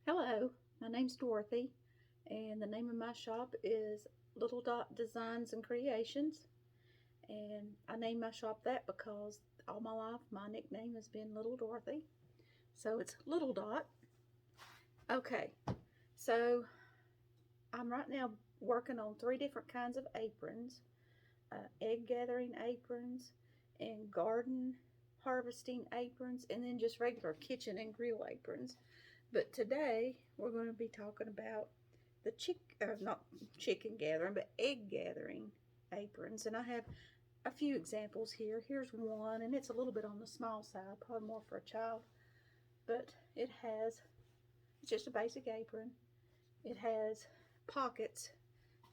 Hello, my name's Dorothy, and the name of my shop is Little Dot Designs and Creations. And I named my shop that because all my life my nickname has been Little Dorothy. So it's Little Dot. Okay, so I'm right now working on three different kinds of aprons, egg gathering aprons, and garden harvesting aprons, and then just regular kitchen and grill aprons. But today we're going to be talking about the not chicken gathering, but egg gathering aprons. And I have a few examples here. Here's one, and it's a little bit on the small side, probably more for a child. But it's just a basic apron. It has pockets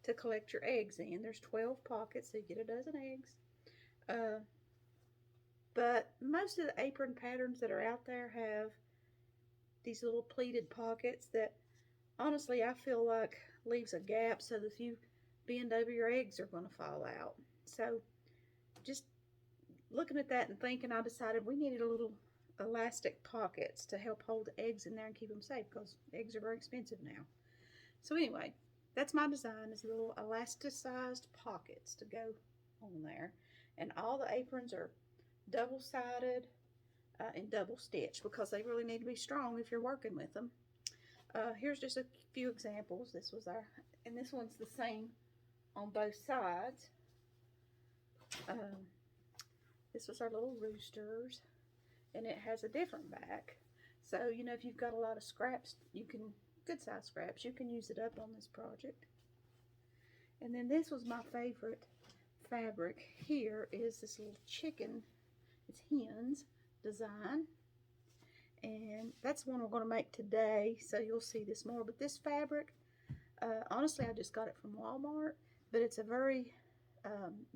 to collect your eggs in. There's 12 pockets, so you get a dozen eggs. Uh, but most of the apron patterns that are out there have these little pleated pockets that honestly I feel like leaves a gap so that if you bend over, your eggs are going to fall out. So just looking at that and thinking, I decided we needed a little elastic pockets to help hold the eggs in there and keep them safe because eggs are very expensive now. So anyway, that's my design, is little elasticized pockets to go on there. And all the aprons are double-sided and double stitched because they really need to be strong if you're working with them. Here's just a few examples. And this one's the same on both sides. Um, this was our little roosters, and it has a different back. So, if you've got a lot of scraps, good size scraps, you can use it up on this project. And then this was my favorite fabric. Here is this little chicken, it's hens design. And that's the one we're going to make today, so you'll see this more. But this fabric, honestly, I just got it from Walmart, but it's a very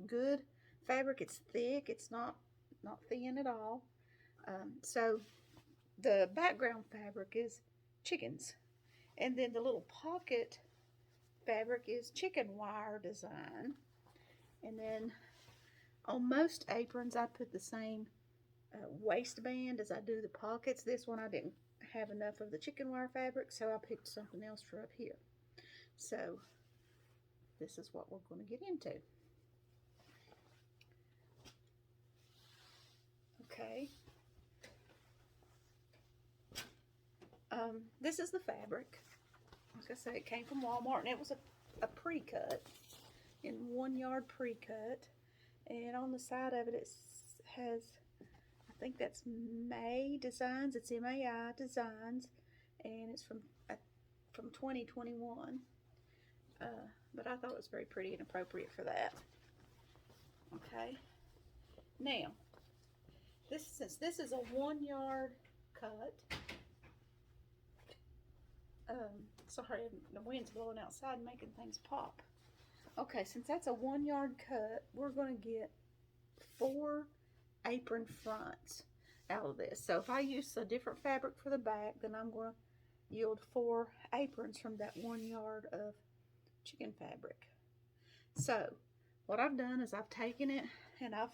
good fabric. It's thick, it's not thin at all. So the background fabric is chickens, and then the little pocket fabric is chicken wire design. And then on most aprons, I put the same waistband as I do the pockets. This one I didn't have enough of the chicken wire fabric, so I picked something else for up here. So this is what we're going to get into. Okay. This is the fabric. Like I said, it came from Walmart, and it was a pre-cut, in 1 yard pre-cut. And on the side of it, has, I think that's May Designs. It's MAI Designs, and it's from 2021. But I thought it was very pretty and appropriate for that. Okay. Now, since this is a 1 yard cut, sorry, the wind's blowing outside and making things pop. Okay, since that's a 1 yard cut, we're going to get 4 apron fronts out of this. So if I use a different fabric for the back, then I'm going to yield 4 aprons from that 1 yard of chicken fabric. So what I've done is I've taken it and I've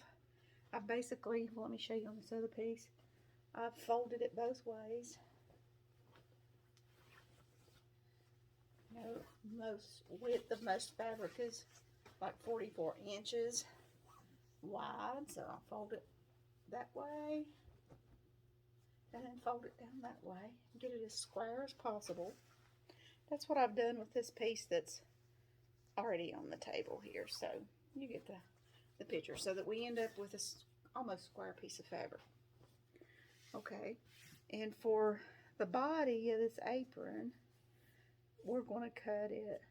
basically, well, let me show you on this other piece. I've folded it both ways. Most width of most fabric is like 44 inches wide, so I'll fold it that way and then fold it down that way, get it as square as possible. That's what I've done with this piece that's already on the table here, so you get the picture, so that we end up with a almost square piece of fabric. Okay, and for the body of this apron, we're going to cut it.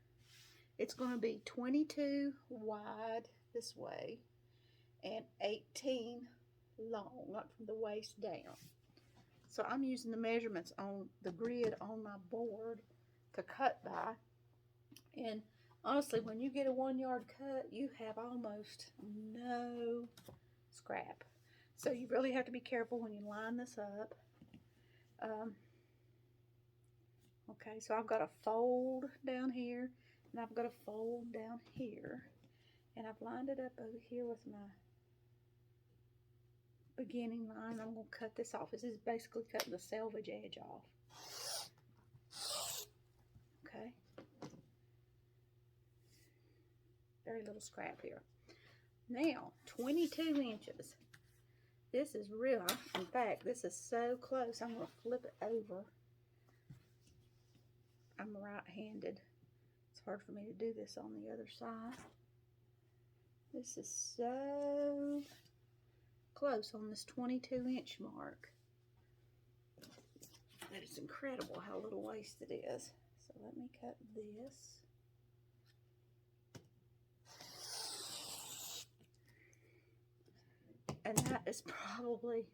It's going to be 22 wide this way and 18 long, like from the waist down. So I'm using the measurements on the grid on my board to cut by. And honestly, when you get a 1 yard cut, you have almost no scrap. So you really have to be careful when you line this up. Okay, so I've got a fold down here, and I've got a fold down here, and I've lined it up over here with my beginning line. I'm going to cut this off. This is basically cutting the selvage edge off. very little scrap here. Now, 22 inches. This is real. In fact, this is so close. I'm going to flip it over. I'm right-handed. It's hard for me to do this on the other side. This is so close on this 22-inch mark that it's incredible how little waste it is. So let me cut this. And that is probably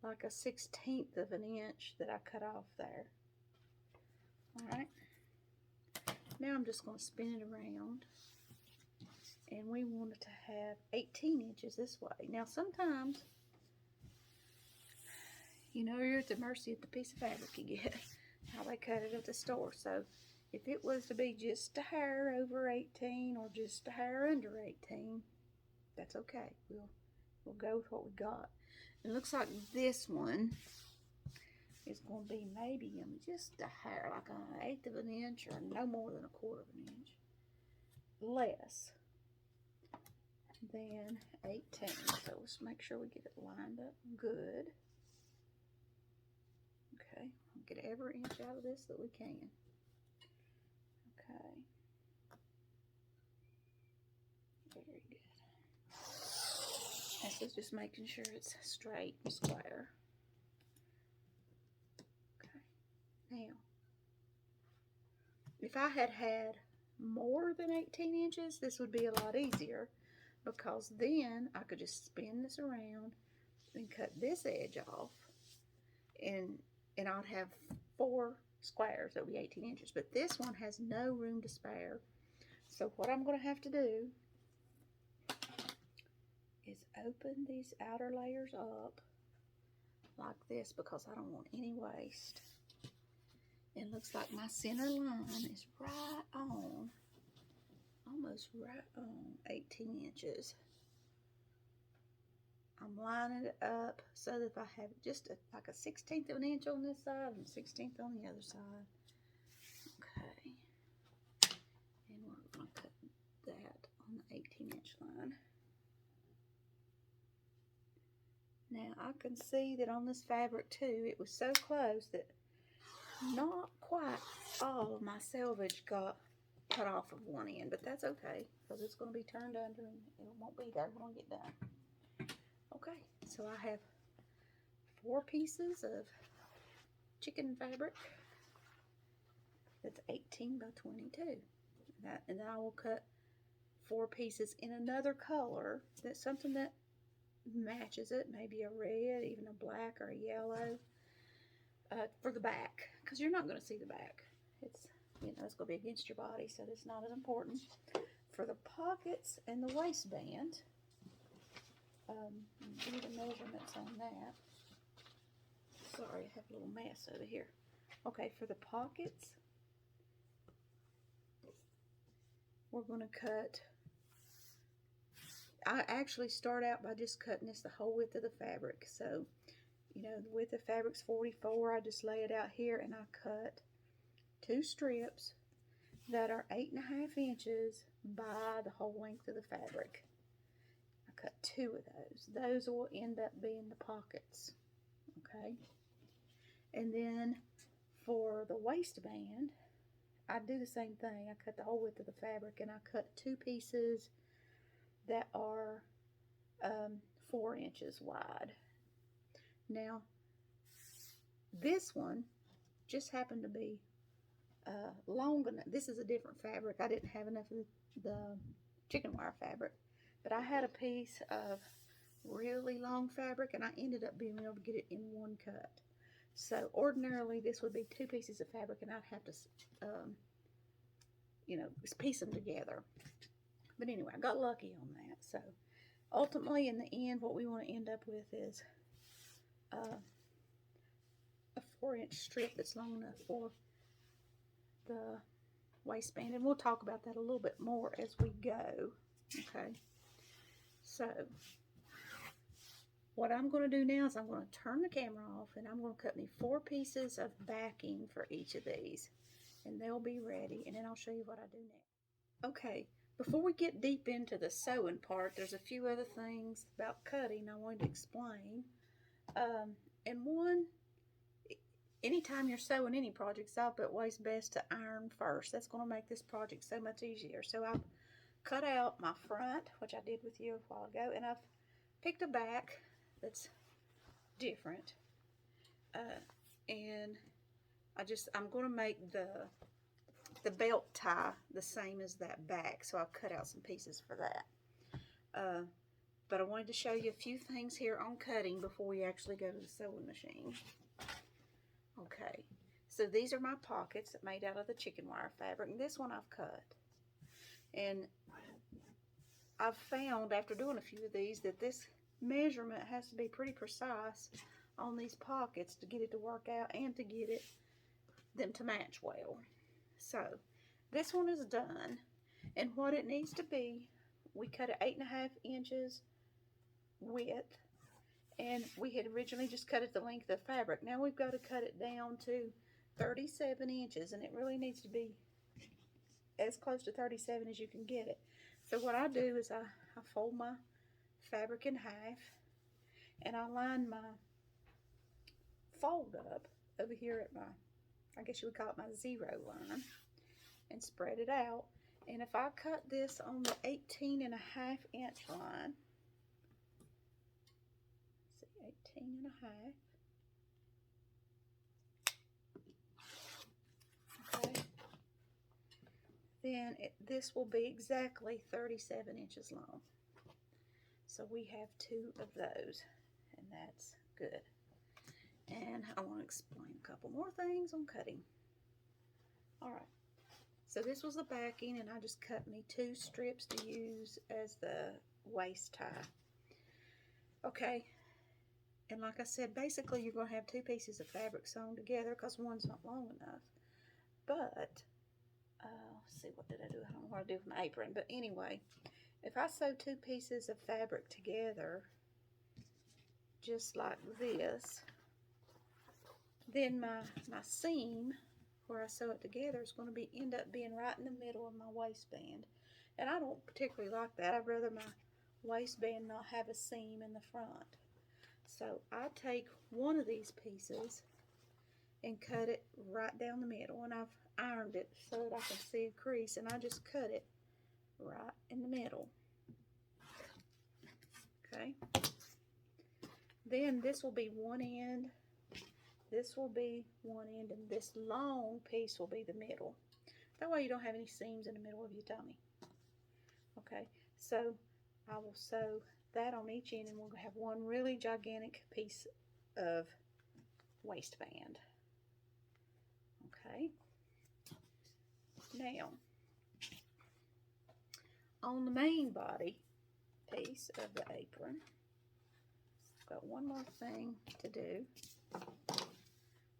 like a 1/16 of an inch that I cut off there. Alright. Now I'm just going to spin it around. And we want it to have 18 inches this way. Now sometimes, you know, you're at the mercy of the piece of fabric you get, how they cut it at the store. So if it was to be just a hair over 18 or just a hair under 18, that's okay. We'll go with what we got. It looks like this one is going to be maybe just a hair, like an 1/8 of an inch or no more than a 1/4 of an inch less than 18. So let's make sure we get it lined up good. Okay, get every inch out of this that we can. Okay. Very good. This is just making sure it's straight and square. Okay. Now, if I had had more than 18 inches, this would be a lot easier, because then I could just spin this around and cut this edge off, and I'd have 4 squares that would be 18 inches. But this one has no room to spare. So what I'm going to have to do is open these outer layers up like this, because I don't want any waste. It looks like my center line is right on, almost right on 18 inches. I'm lining it up so that if I have just like a 1/16 of an inch on this side and 1/16 on the other side. Okay. And we're going to cut that on the 18-inch line. Now I can see that on this fabric too, it was so close that not quite all of my selvage got cut off of one end, but that's okay, because it's going to be turned under and it won't be there when I get done. Okay, so I have 4 pieces of chicken fabric that's 18 by 22. And then I will cut 4 pieces in another color that's something that matches it, maybe a red, even a black or a yellow, for the back, because you're not going to see the back. It's, you know, it's going to be against your body, so it's not as important. For the pockets and the waistband, give me the measurements on that. Sorry, I have a little mess over here. Okay, for the pockets, we're going to cut, I actually start out by just cutting this the whole width of the fabric. So, you know, the width of the fabric's 44. I just lay it out here and I cut 2 strips that are 8.5 inches by the whole length of the fabric. I cut 2 of those. Those will end up being the pockets. Okay. And then for the waistband, I do the same thing. I cut the whole width of the fabric and I cut 2 pieces that are 4 inches wide. Now, this one just happened to be long enough. This is a different fabric. I didn't have enough of the chicken wire fabric, but I had a piece of really long fabric and I ended up being able to get it in one cut. So ordinarily this would be 2 pieces of fabric and I'd have to, you know, just piece them together. But anyway, I got lucky on that. So ultimately in the end, what we want to end up with is a 4-inch strip that's long enough for the waistband, and we'll talk about that a little bit more as we go. Okay, so what I'm going to do now is I'm going to turn the camera off and I'm going to cut me 4 pieces of backing for each of these, and they'll be ready, and then I'll show you what I do next. Okay, Before we get deep into the sewing part, there's a few other things about cutting I wanted to explain. And one, anytime you're sewing any projects, it's always best to iron first. That's going to make this project so much easier. So I've cut out my front, which I did with you a while ago, and I've picked a back that's different. And I'm going to make the belt tie the same as that back, so I've cut out some pieces for that. But I wanted to show you a few things here on cutting before we actually go to the sewing machine. Okay, so these are my pockets made out of the chicken wire fabric, and this one I've cut. And I've found after doing a few of these that this measurement has to be pretty precise on these pockets to get it to work out and to get them to match well. So this one is done, and what it needs to be, we cut it 8.5 inches width, and we had originally just cut it the length of the fabric. Now we've got to cut it down to 37 inches, and it really needs to be as close to 37 as you can get it. So what I do is I fold my fabric in half, and I line my fold up over here at my, I guess you would call it my 0 line, and spread it out. And if I cut this on the 18.5 inch line, see, 18.5, okay, then this will be exactly 37 inches long. So we have 2 of those, and that's good. And I want to explain a couple more things on cutting. All right, so this was the backing, and I just cut me 2 strips to use as the waist tie. Okay, and like I said, basically you're going to have 2 pieces of fabric sewn together because one's not long enough. But, let's see, what did I do? I don't know what I do with my apron. But anyway, if I sew 2 pieces of fabric together, just like this, then my seam where I sew it together is going to end up being right in the middle of my waistband. And I don't particularly like that. I'd rather my waistband not have a seam in the front. So I take one of these pieces and cut it right down the middle, and I've ironed it so that I can see a crease, and I just cut it right in the middle. Okay. Then this will be one end, this will be one end, and this long piece will be the middle. That way you don't have any seams in the middle of your tummy. Okay, so I will sew that on each end, and we'll have one really gigantic piece of waistband. Okay, now on the main body piece of the apron, I've got one more thing to do.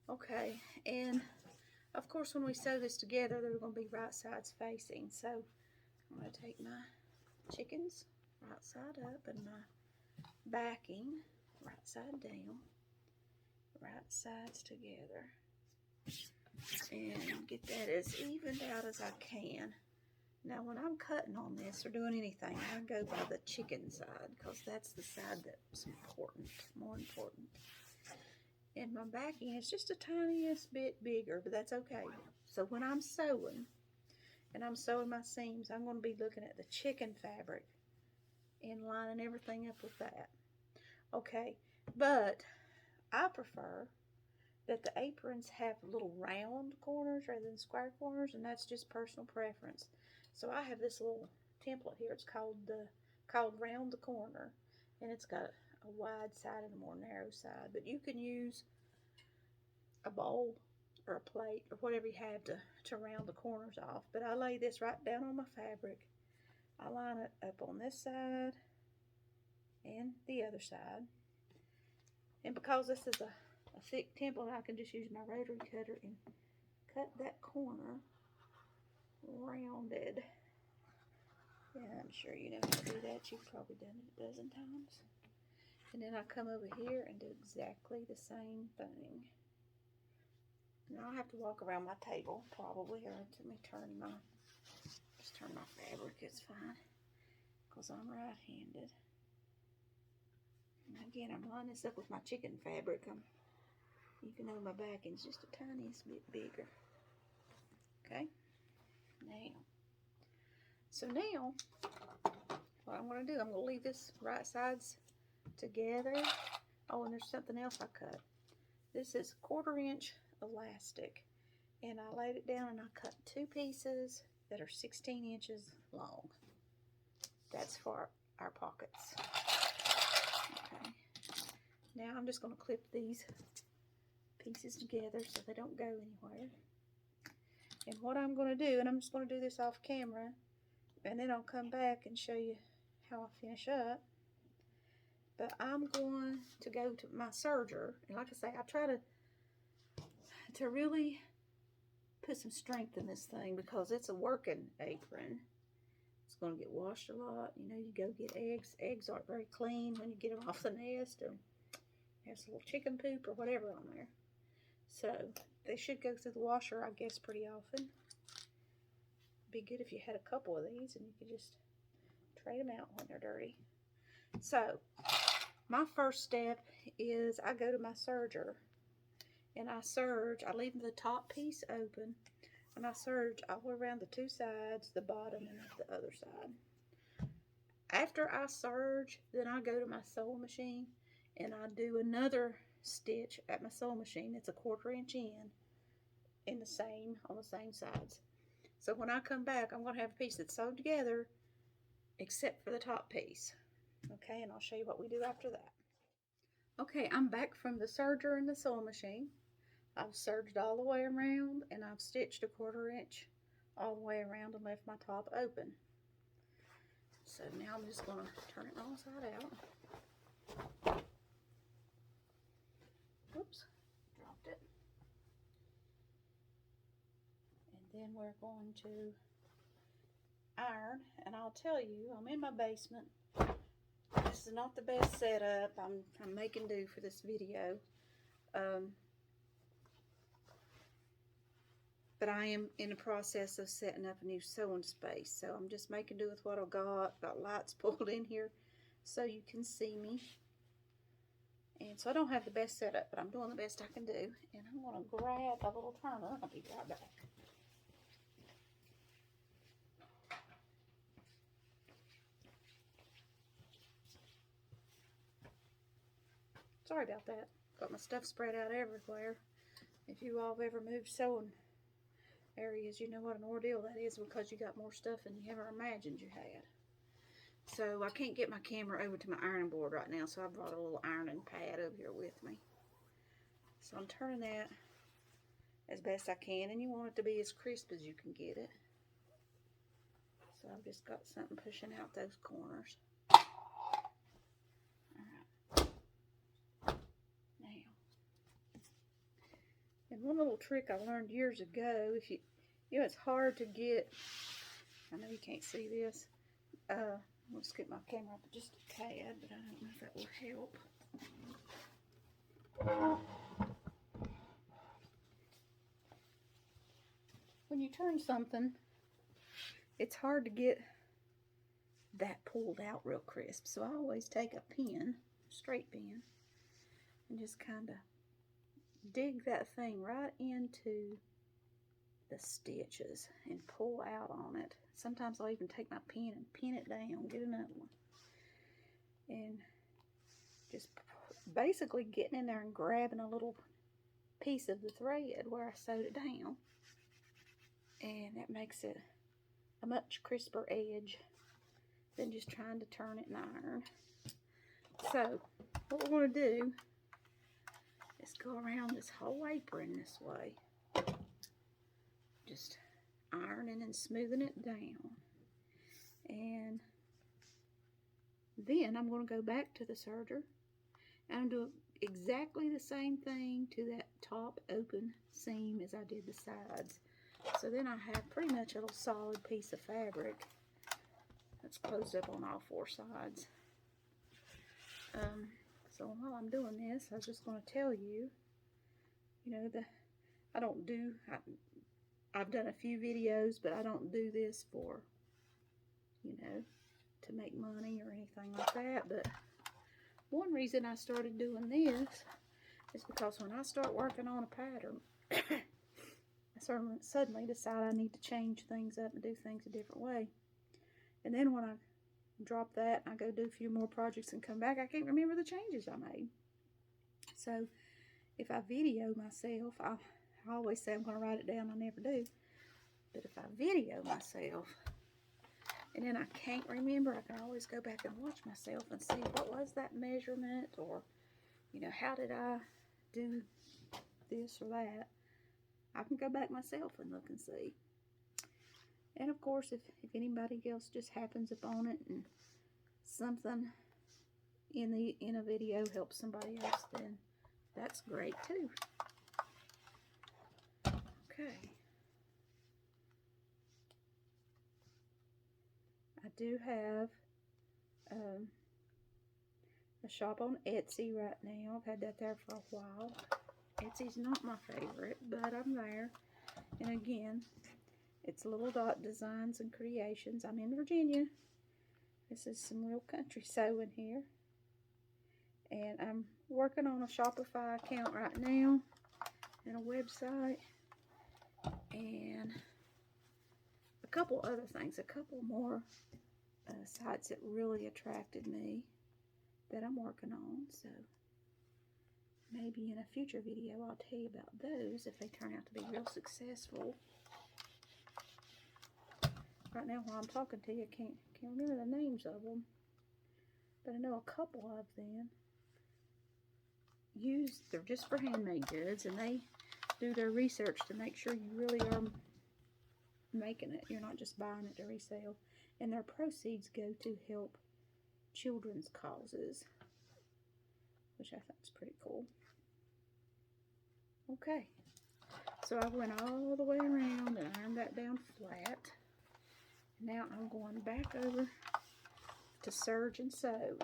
Okay, and of course when we sew this together, they're going to be right sides facing. So I'm going to take my chickens right side up and my backing right side down, right sides together, and get that as evened out as I can. Now when I'm cutting on this or doing anything, I go by the chicken side because that's the side that's important, more important. And my backing is just the tiniest bit bigger, but that's okay. So when I'm sewing, and I'm sewing my seams, I'm going to be looking at the chicken fabric and lining everything up with that. Okay, but I prefer that the aprons have little round corners rather than square corners, and that's just personal preference. So I have this little template here. It's called Round the Corner, and it's got a wide side and a more narrow side. But you can use a bowl or a plate or whatever you have to round the corners off. But I lay this right down on my fabric. I line it up on this side and the other side. And because this is a thick template, I can just use my rotary cutter and cut that corner rounded. Yeah, I'm sure you know how to do that. You've probably done it a dozen times. And then I come over here and do exactly the same thing. Now I'll have to walk around my table probably, or let me turn my turn my fabric, it's fine, because I'm right-handed. And again, I'm lining this up with my chicken fabric. Even though my backing's just a tiniest bit bigger. Okay, now, what I'm going to do, I'm going to leave this right sides together. Oh, and there's something else I cut. This is 1/4 inch elastic, and I laid it down and I cut 2 pieces that are 16 inches long. That's for our pockets. Okay. Now I'm just going to clip these pieces together so they don't go anywhere. And what I'm going to do, and I'm just going to do this off camera, and then I'll come back and show you how I finish up. But I'm going to go to my serger, and like I say, I try to really put some strength in this thing because it's a working apron. It's going to get washed a lot. You know, you go get eggs. Eggs aren't very clean when you get them off the nest, or has a little chicken poop or whatever on there. So they should go through the washer, I guess, pretty often. Be good if you had a couple of these and you could just trade them out when they're dirty. So my first step is I go to my serger and I serge. I leave the top piece open and I serge all around the 2 sides, the bottom and the other side. After I serge, then I go to my sewing machine and I do another stitch at my sewing machine. It's a 1/4 inch in the same, on the same sides. So when I come back, I'm going to have a piece that's sewed together except for the top piece. Okay, and I'll show you what we do after that. Okay, I'm back from the serger and the sewing machine. I've serged all the way around and I've stitched a 1/4 inch all the way around and left my top open. So now I'm just going to turn it wrong side out. Oops, dropped it. And then we're going to iron, and I'll tell you, I'm in my basement. This is not the best setup. I'm making do for this video. But I am in the process of setting up a new sewing space. So I'm just making do with what I've got. Got lights pulled in here so you can see me. And so I don't have the best setup, but I'm doing the best I can do. And I'm going to grab a little turner. I'll be right back. Sorry about that. Got my stuff spread out everywhere. If you all have ever moved sewing areas, you know what an ordeal that is because you got more stuff than you ever imagined you had. So I can't get my camera over to my ironing board right now, so I brought a little ironing pad over here with me. So I'm turning that as best I can, and you want it to be as crisp as you can get it. So I've just got something pushing out those corners. And one little trick I learned years ago, if you know, it's hard to get, I know you can't see this, I'll scoot my camera up just a tad, but I don't know if that will help. When you turn something, it's hard to get that pulled out real crisp, so I always take a pin, straight pin, and just kind of dig that thing right into the stitches and pull out on it. Sometimes I'll even take my pin and pin it down, get another one, and just basically getting in there and grabbing a little piece of the thread where I sewed it down, and that makes it a much crisper edge than just trying to turn it in iron. So what we're going to do is go around this whole apron this way, just ironing and smoothing it down. And then I'm going to go back to the serger and I'm doing exactly the same thing to that top open seam as I did the sides. So then I have pretty much a little solid piece of fabric that's closed up on all 4 sides. So while I'm doing this, I was just going to tell you, you know, I've done a few videos, but I don't do this for you know, to make money or anything like that. But one reason I started doing this is because when I start working on a pattern, I suddenly decide I need to change things up and do things a different way. And then when I drop that and I go do a few more projects and come back, I can't remember the changes I made. So if I video myself, I always say I'm going to write it down. I never do. But if I video myself and then I can't remember, I can always go back and watch myself and see what was that measurement, or, you know, how did I do this or that. I can go back myself and look and see. And of course, if anybody else just happens upon it and something in a video helps somebody else, then that's great too. Okay. I do have a shop on Etsy right now. I've had that there for a while. Etsy's not my favorite, but I'm there. And again, it's Little Dot Designs and Creations. I'm in Virginia. This is some real country sewing here. And I'm working on a Shopify account right now and a website. And a couple other things, a couple more sites that really attracted me that I'm working on. So maybe in a future video I'll tell you about those if they turn out to be real successful. Right now while I'm talking to you, I can't remember the names of them, but I know a couple of them they're just for handmade goods, and they do their research to make sure you really are making it. You're not just buying it to resell. And their proceeds go to help children's causes, which I think is pretty cool. Okay, so I went all the way around and ironed that down flat. Now I'm going back over to serge and sew.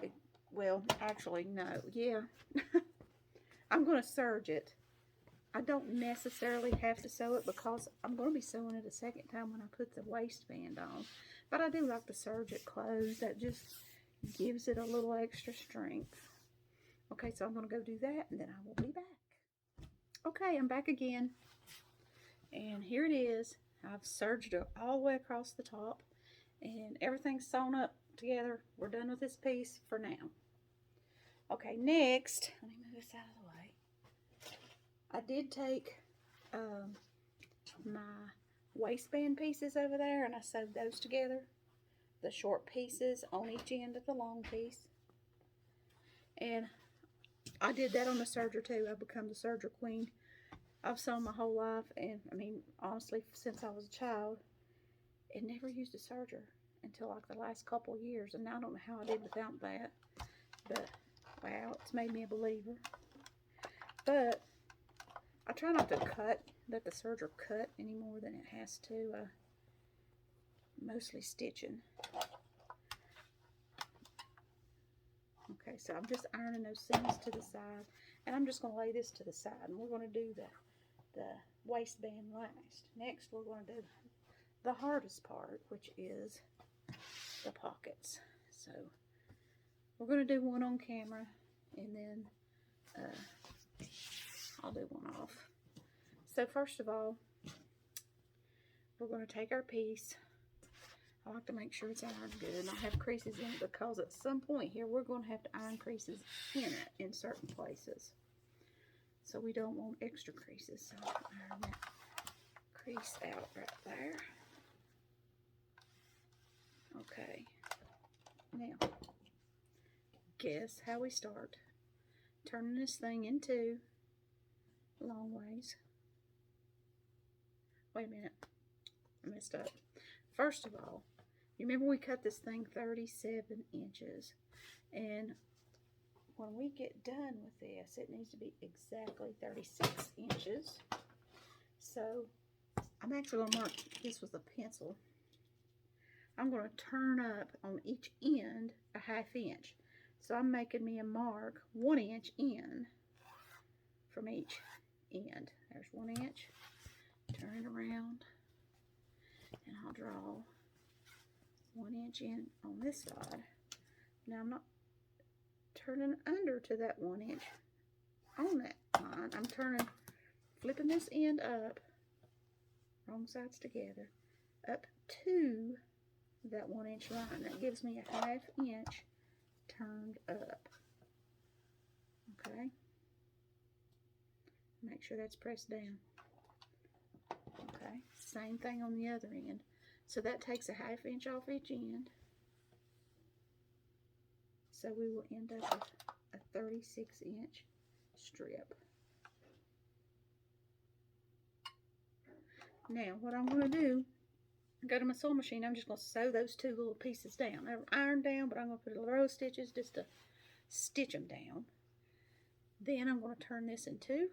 Well, actually, no. Yeah. I'm going to serge it. I don't necessarily have to sew it because I'm going to be sewing it a second time when I put the waistband on. But I do like to serge it closed. That just gives it a little extra strength. Okay, so I'm going to go do that and then I will be back. Okay, I'm back again. And here it is. I've serged it all the way across the top. And everything's sewn up together. We're done with this piece for now. Okay, next, let me move this out of the way. I did take my waistband pieces over there and I sewed those together. The short pieces on each end of the long piece. And I did that on the serger too. I've become the serger queen. I've sewn my whole life, and I mean, honestly, since I was a child, and never used a serger until like the last couple years. And I don't know how I did without that. But, wow, it's made me a believer. But I try not to let the serger cut any more than it has to. Mostly stitching. Okay, so I'm just ironing those seams to the side. And I'm just going to lay this to the side. And we're going to do the waistband last. Next, we're going to do the hardest part, which is the pockets. So we're going to do one on camera, and then I'll do one off. So first of all, we're going to take our piece. I like to make sure it's ironed good and not have creases in it, because at some point here we're going to have to iron creases in it in certain places. So we don't want extra creases. So I'll iron that crease out right there. Okay. Now, guess how we start. Turning this thing in two long ways. Wait a minute. I messed up. First of all, you remember we cut this thing 37 inches. And when we get done with this, it needs to be exactly 36 inches. So I'm actually going to mark this with a pencil. I'm going to turn up on each end a ½ inch. So I'm making me a mark 1 inch in from each end. There's 1 inch. Turn it around. And I'll draw 1 inch in on this side. Now I'm not turning under to that 1 inch on that line. I'm flipping this end up, wrong sides together, up to that 1 inch line. That gives me a 1/2 inch turned up. Okay. Make sure that's pressed down. Okay. Same thing on the other end. So that takes a 1/2 inch off each end. So we will end up with a 36-inch strip. Now what I'm going to do, go to my sewing machine, I'm just going to sew those 2 little pieces down. They're ironed down, but I'm going to put a row of stitches just to stitch them down. Then I'm going to turn this in 2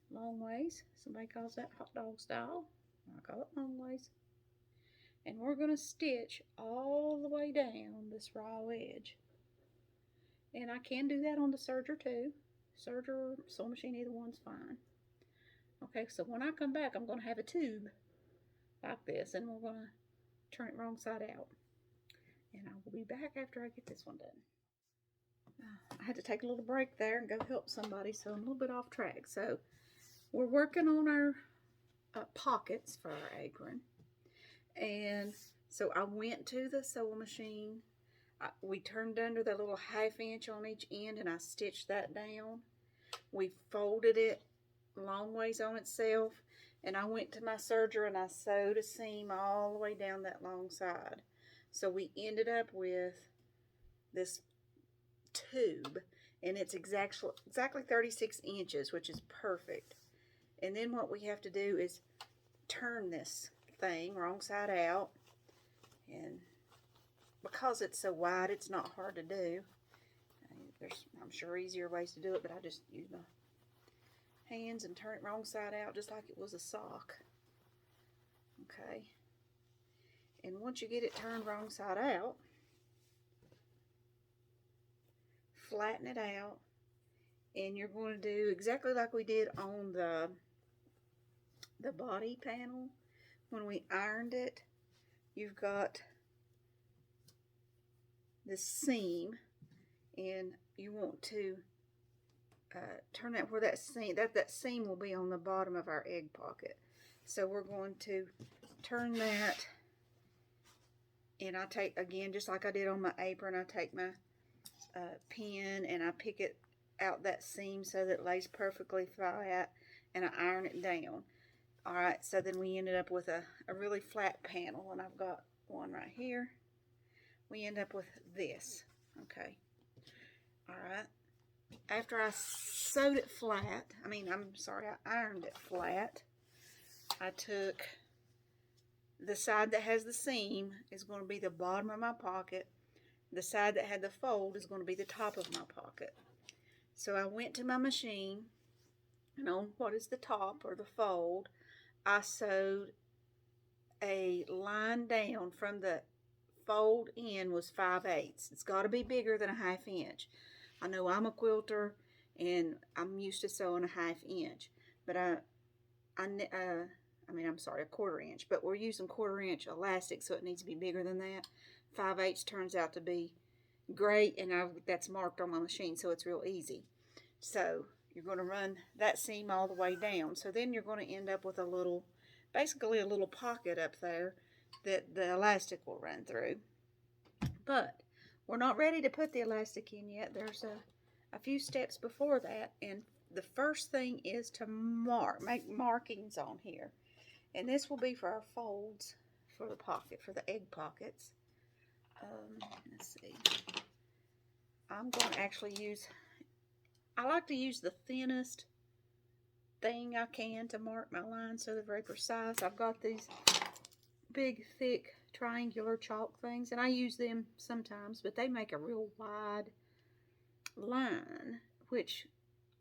long ways. Somebody calls that hot dog style. I call it long ways. And we're going to stitch all the way down this raw edge. And I can do that on the serger too. Serger or sewing machine, either one's fine. Okay, so when I come back, I'm going to have a tube like this, and we're going to turn it wrong side out. And I will be back after I get this one done. I had to take a little break there and go help somebody, so I'm a little bit off track. So we're working on our pockets for our apron. And so I went to the sewing machine. We turned under the little 1/2 inch on each end, and I stitched that down. We folded it long ways on itself, and I went to my serger and I sewed a seam all the way down that long side. So we ended up with this tube, and it's exactly 36 inches, which is perfect. And then what we have to do is turn this thing wrong side out, and because it's so wide, it's not hard to do. There's, I'm sure, easier ways to do it, but I just use my hands and turn it wrong side out just like it was a sock. Okay, and once you get it turned wrong side out, flatten it out, and you're going to do exactly like we did on the body panel when we ironed it. You've got this seam, and you want to turn that where that seam will be on the bottom of our egg pocket. So we're going to turn that, and I take, again, just like I did on my apron, I take my pin and I pick it out that seam so that it lays perfectly flat, and I iron it down. Alright, so then we ended up with a really flat panel, and I've got one right here. We end up with this. Okay. Alright. After I sewed it flat, I ironed it flat, I took the side that has the seam is going to be the bottom of my pocket. The side that had the fold is going to be the top of my pocket. So I went to my machine, and on what is the top or the fold, I sewed a line down from the fold in was 5/8. It's got to be bigger than a 1/2 inch. I know I'm a quilter and I'm used to sewing a 1/2 inch, but a 1/4 inch, but we're using 1/4 inch elastic, so it needs to be bigger than that. 5/8 turns out to be great, and that's marked on my machine, so it's real easy. So you're going to run that seam all the way down. So then you're going to end up with basically a little pocket up there that the elastic will run through. But we're not ready to put the elastic in yet. There's a few steps before that, and the first thing is to make markings on here. And this will be for our folds for the pocket, for the egg pockets. Let's see. I'm going to actually I like to use the thinnest thing I can to mark my lines so they're very precise. I've got these big, thick, triangular chalk things, and I use them sometimes, but they make a real wide line, which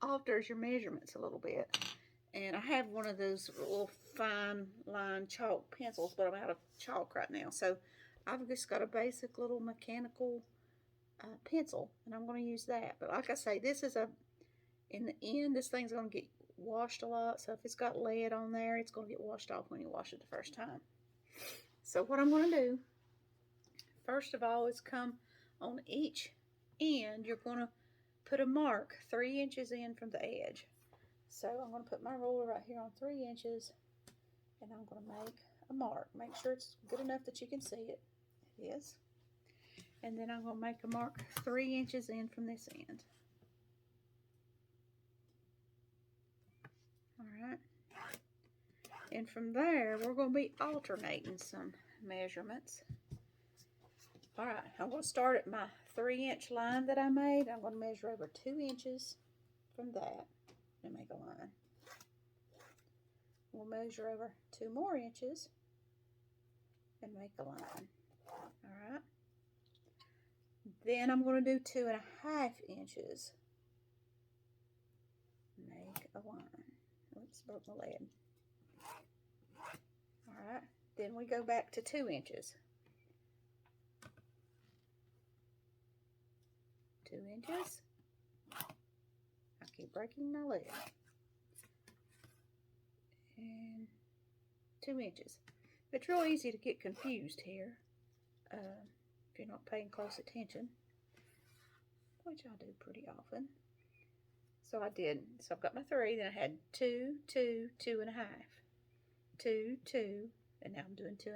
alters your measurements a little bit. And I have one of those little fine line chalk pencils, but I'm out of chalk right now, so I've just got a basic little mechanical pencil, and I'm going to use that. But like I say, this is in the end, this thing's going to get washed a lot, so if it's got lead on there, it's going to get washed off when you wash it the first time. So what I'm going to do, first of all, is come on each end. You're going to put a mark 3 inches in from the edge. So I'm going to put my ruler right here on 3 inches, and I'm going to make a mark. Make sure it's good enough that you can see it. It is. And then I'm going to make a mark 3 inches in from this end. Alright. And from there, we're going to be alternating some measurements. Alright, I'm going to start at my 3-inch line that I made. I'm going to measure over 2 inches from that and make a line. We'll measure over 2 more inches and make a line. Alright. Then I'm going to do 2.5 inches. Make a line. Oops, broke my lead. Alright, then we go back to 2 inches. 2 inches. I keep breaking my lead. And 2 inches. It's real easy to get confused here if you're not paying close attention, which I do pretty often. So I did. So I've got my 3, then I had 2, 2, 2.5. 2, 2, and now I'm doing 2.5.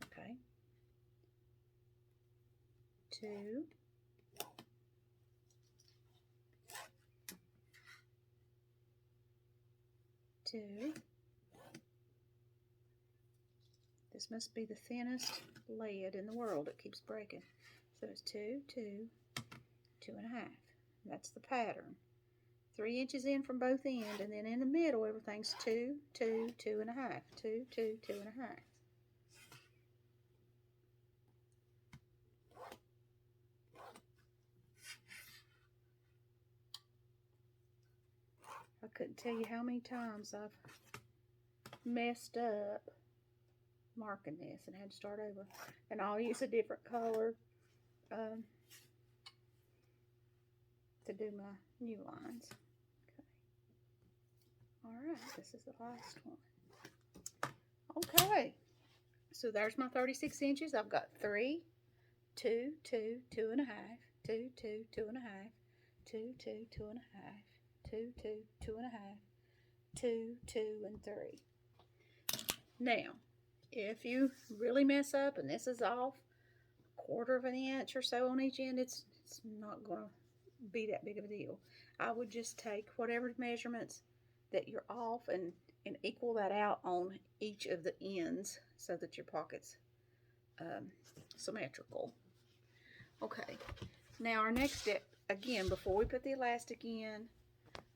Okay. 2, 2. This must be the thinnest lead in the world. It keeps breaking. So it's 2, 2, 2.5. That's the pattern. 3 inches in from both ends, and then in the middle, everything's 2, 2, 2.5. 2, 2, 2.5. I couldn't tell you how many times I've messed up marking this and had to start over. And I'll use a different color to do my new lines. Okay. Alright, this is the last one. Okay, so there's my 36 inches. I've got 3, 2, 2, 2.5, 2, 2, 2.5, 2, 2, 2.5, 2, 2, 2.5, 2, 2, and 3. Now, if you really mess up and this is off 1/4 of an inch or so on each end, it's not going to be that big of a deal. I would just take whatever measurements that you're off and equal that out on each of the ends so that your pocket's symmetrical. Okay, now our next step, again, before we put the elastic in,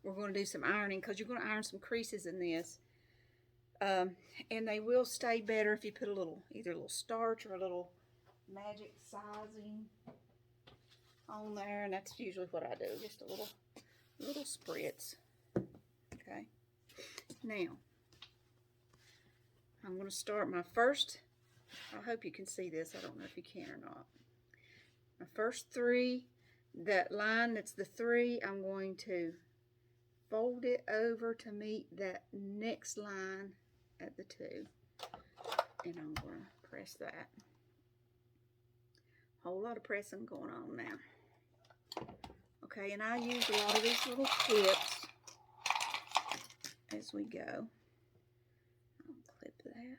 we're going to do some ironing because you're going to iron some creases in this. And they will stay better if you put either a little starch or a little magic sizing on there, and that's usually what I do, just a little spritz. Okay, now I'm going to start my first. I hope you can see this. I don't know if you can or not. My first 3, that line that's the 3, I'm going to fold it over to meet that next line at the 2, and I'm going to press that. Whole lot of pressing going on now. Okay, and I use a lot of these little clips as we go. I'll clip that.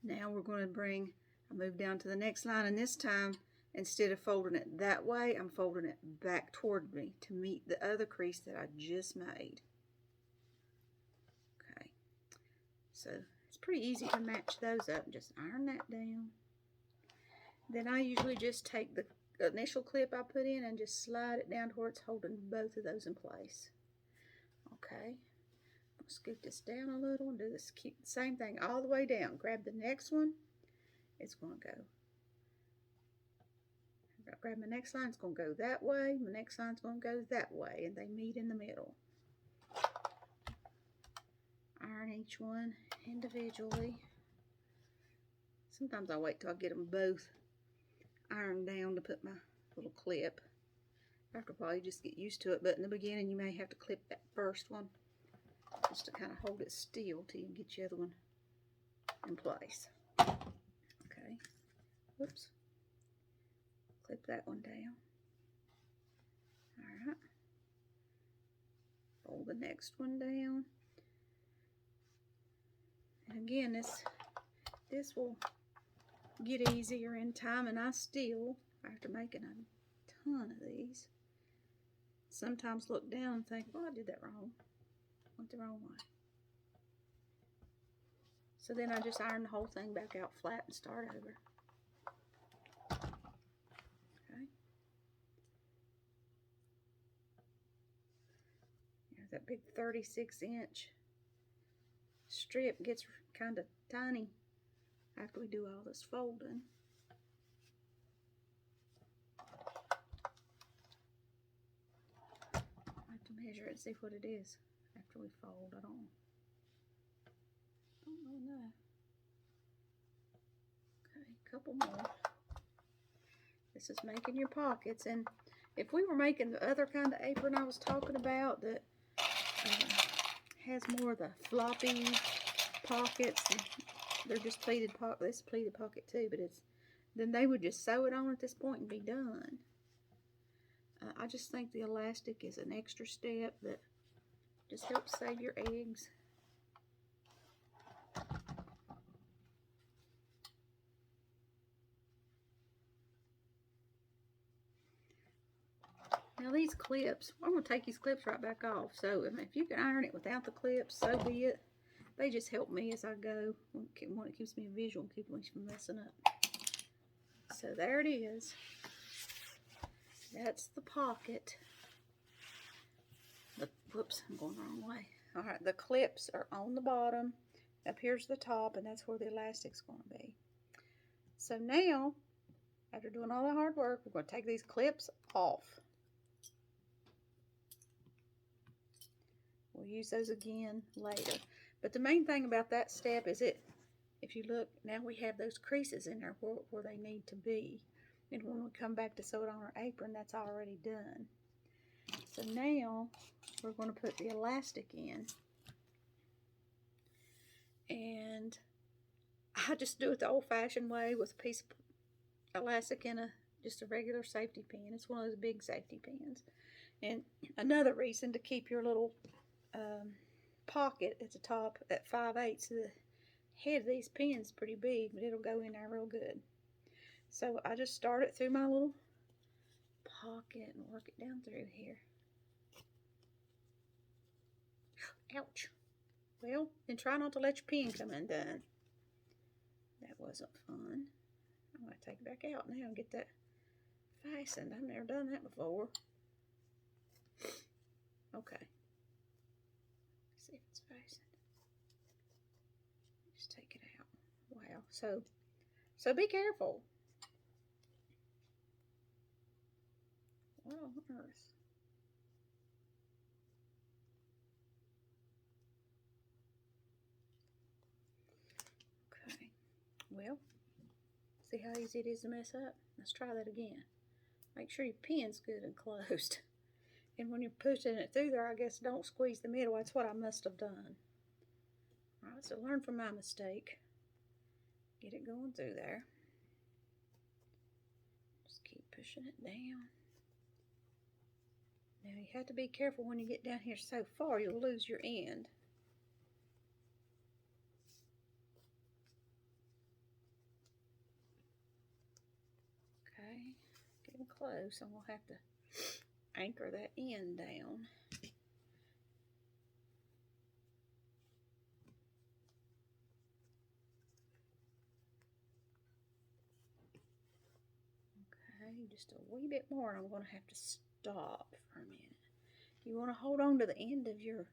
Now we're going to I move down to the next line, and this time, instead of folding it that way, I'm folding it back toward me to meet the other crease that I just made. Okay, so it's pretty easy to match those up. Just iron that down. Then I usually just take the initial clip I put in and just slide it down to where it's holding both of those in place. Okay, I'll scoot this down a little and do this. Keep the same thing all the way down. Grab the next one. It's going to go. Grab my next line. It's going to go that way. My next line's going to go that way, and they meet in the middle. Iron each one individually. Sometimes I wait till I get them both ironed down to put my little clip. After a while, you just get used to it, but in the beginning, you may have to clip that first one just to kind of hold it still till you get the other one in place. Okay, whoops, clip that one down. All right, fold the next one down. And again, this will get easier in time, and I still, after making a ton of these, sometimes look down and think, well, I did that wrong. Went the wrong way. So then I just iron the whole thing back out flat and start over. Okay. There's that big 36-inch strip gets kind of tiny after we do all this folding. I have to measure it and see what it is after we fold. I don't know. Okay, a couple more. This is making your pockets, and if we were making the other kind of apron I was talking about that has more of the floppy pockets, they're just pleated pocket. This is pleated pocket too, but then they would just sew it on at this point and be done. I just think the elastic is an extra step that just helps save your eggs. Now these clips, I'm going to take these clips right back off. So if you can iron it without the clips, so be it. They just help me as I go. One, it keeps me visual and keeps me from messing up. So there it is. That's the pocket. Whoops, I'm going the wrong way. All right, the clips are on the bottom. Up here's the top, and that's where the elastic's going to be. So now, after doing all the hard work, we're going to take these clips off. We'll use those again later. But the main thing about that step is if you look, now we have those creases in there where they need to be. And when we come back to sew it on our apron, that's already done. So now we're going to put the elastic in. And I just do it the old-fashioned way with a piece of elastic and just a regular safety pin. It's one of those big safety pins. And another reason to keep your little pocket at the top at 5/8. The head of these pins pretty big, but it'll go in there real good. So I just start it through my little pocket and work it down through here. Ouch. Well, then try not to let your pin come undone. That wasn't fun. I'm going to take it back out now and get that fastened. I've never done that before. Okay. See if it's fastened. Just take it out. Wow. So be careful. What on earth? Okay. Well, see how easy it is to mess up? Let's try that again. Make sure your pin's good and closed. And when you're pushing it through there, I guess don't squeeze the middle. That's what I must have done. Alright, so learn from my mistake. Get it going through there. Just keep pushing it down. Now you have to be careful when you get down here so far, you'll lose your end. Okay, getting close, and we'll have to anchor that end down. Okay, just a wee bit more, and I'm going to have to stop for a minute. You want to hold on to the end of your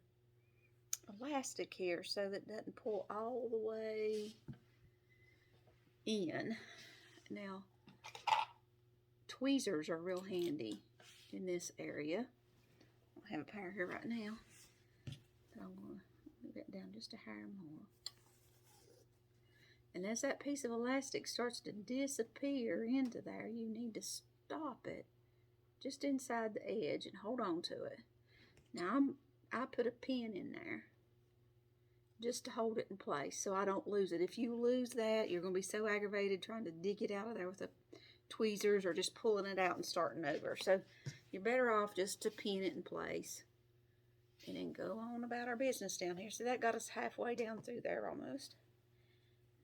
elastic here so that it doesn't pull all the way in. Now, tweezers are real handy in this area. I have a pair here right now, but I'm going to move it down just a hair more. And as that piece of elastic starts to disappear into there, you need to stop it just inside the edge and hold on to it. Now I put a pin in there just to hold it in place so I don't lose it. If you lose that, you're going to be so aggravated trying to dig it out of there with the tweezers or just pulling it out and starting over. So you're better off just to pin it in place and then go on about our business down here. So that got us halfway down through there almost.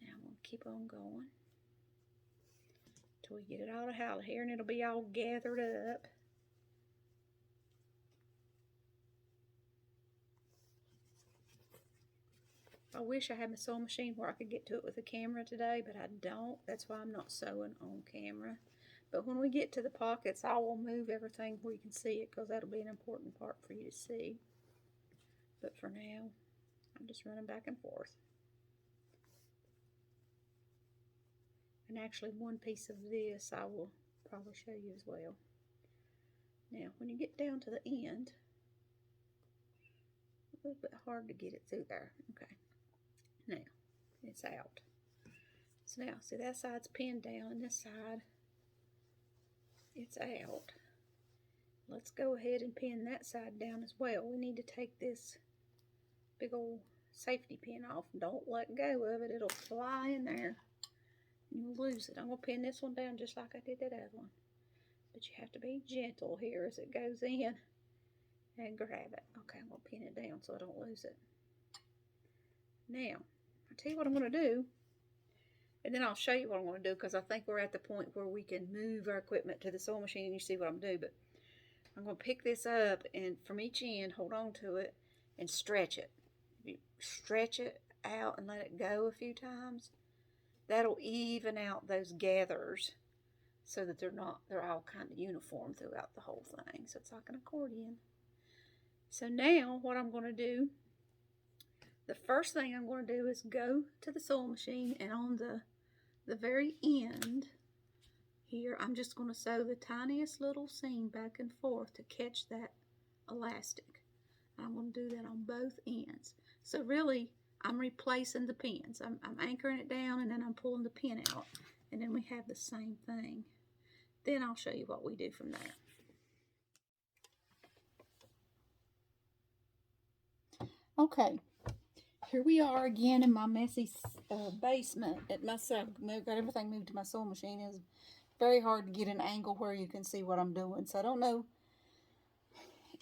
Now I'm going to keep on going till we get it all out of here, and it'll be all gathered up. I wish I had my sewing machine where I could get to it with a camera today, but I don't. That's why I'm not sewing on camera. But when we get to the pockets, I will move everything where you can see it, because that'll be an important part for you to see. But for now, I'm just running back and forth. And actually, one piece of this I will probably show you as well. Now, when you get down to the end, a little bit hard to get it through there. Okay. Now, it's out. So now, see, that side's pinned down, and this side, it's out. Let's go ahead and pin that side down as well. We need to take this big old safety pin off. Don't let go of it. It'll fly in there, and you'll lose it. I'm going to pin this one down just like I did that other one. But you have to be gentle here as it goes in and grab it. Okay, I'm going to pin it down so I don't lose it. Now, I'll tell you what I'm going to do, and then I'll show you what I'm going to do, because I think we're at the point where we can move our equipment to the sewing machine and you see what I'm going to do. But I'm going to pick this up, and from each end, hold on to it and stretch it. You stretch it out and let it go a few times. That'll even out those gathers so that they're all kind of uniform throughout the whole thing. So it's like an accordion. So now what I'm going to do, the first thing I'm going to do is go to the sewing machine, and on the very end here, I'm just going to sew the tiniest little seam back and forth to catch that elastic. I'm going to do that on both ends. So really, I'm replacing the pins. I'm anchoring it down, and then I'm pulling the pin out, and then we have the same thing. Then I'll show you what we do from there. Okay, here we are again in my messy basement at my sewing. I've got everything moved to my sewing machine. It's very hard to get an angle where you can see what I'm doing. So I don't know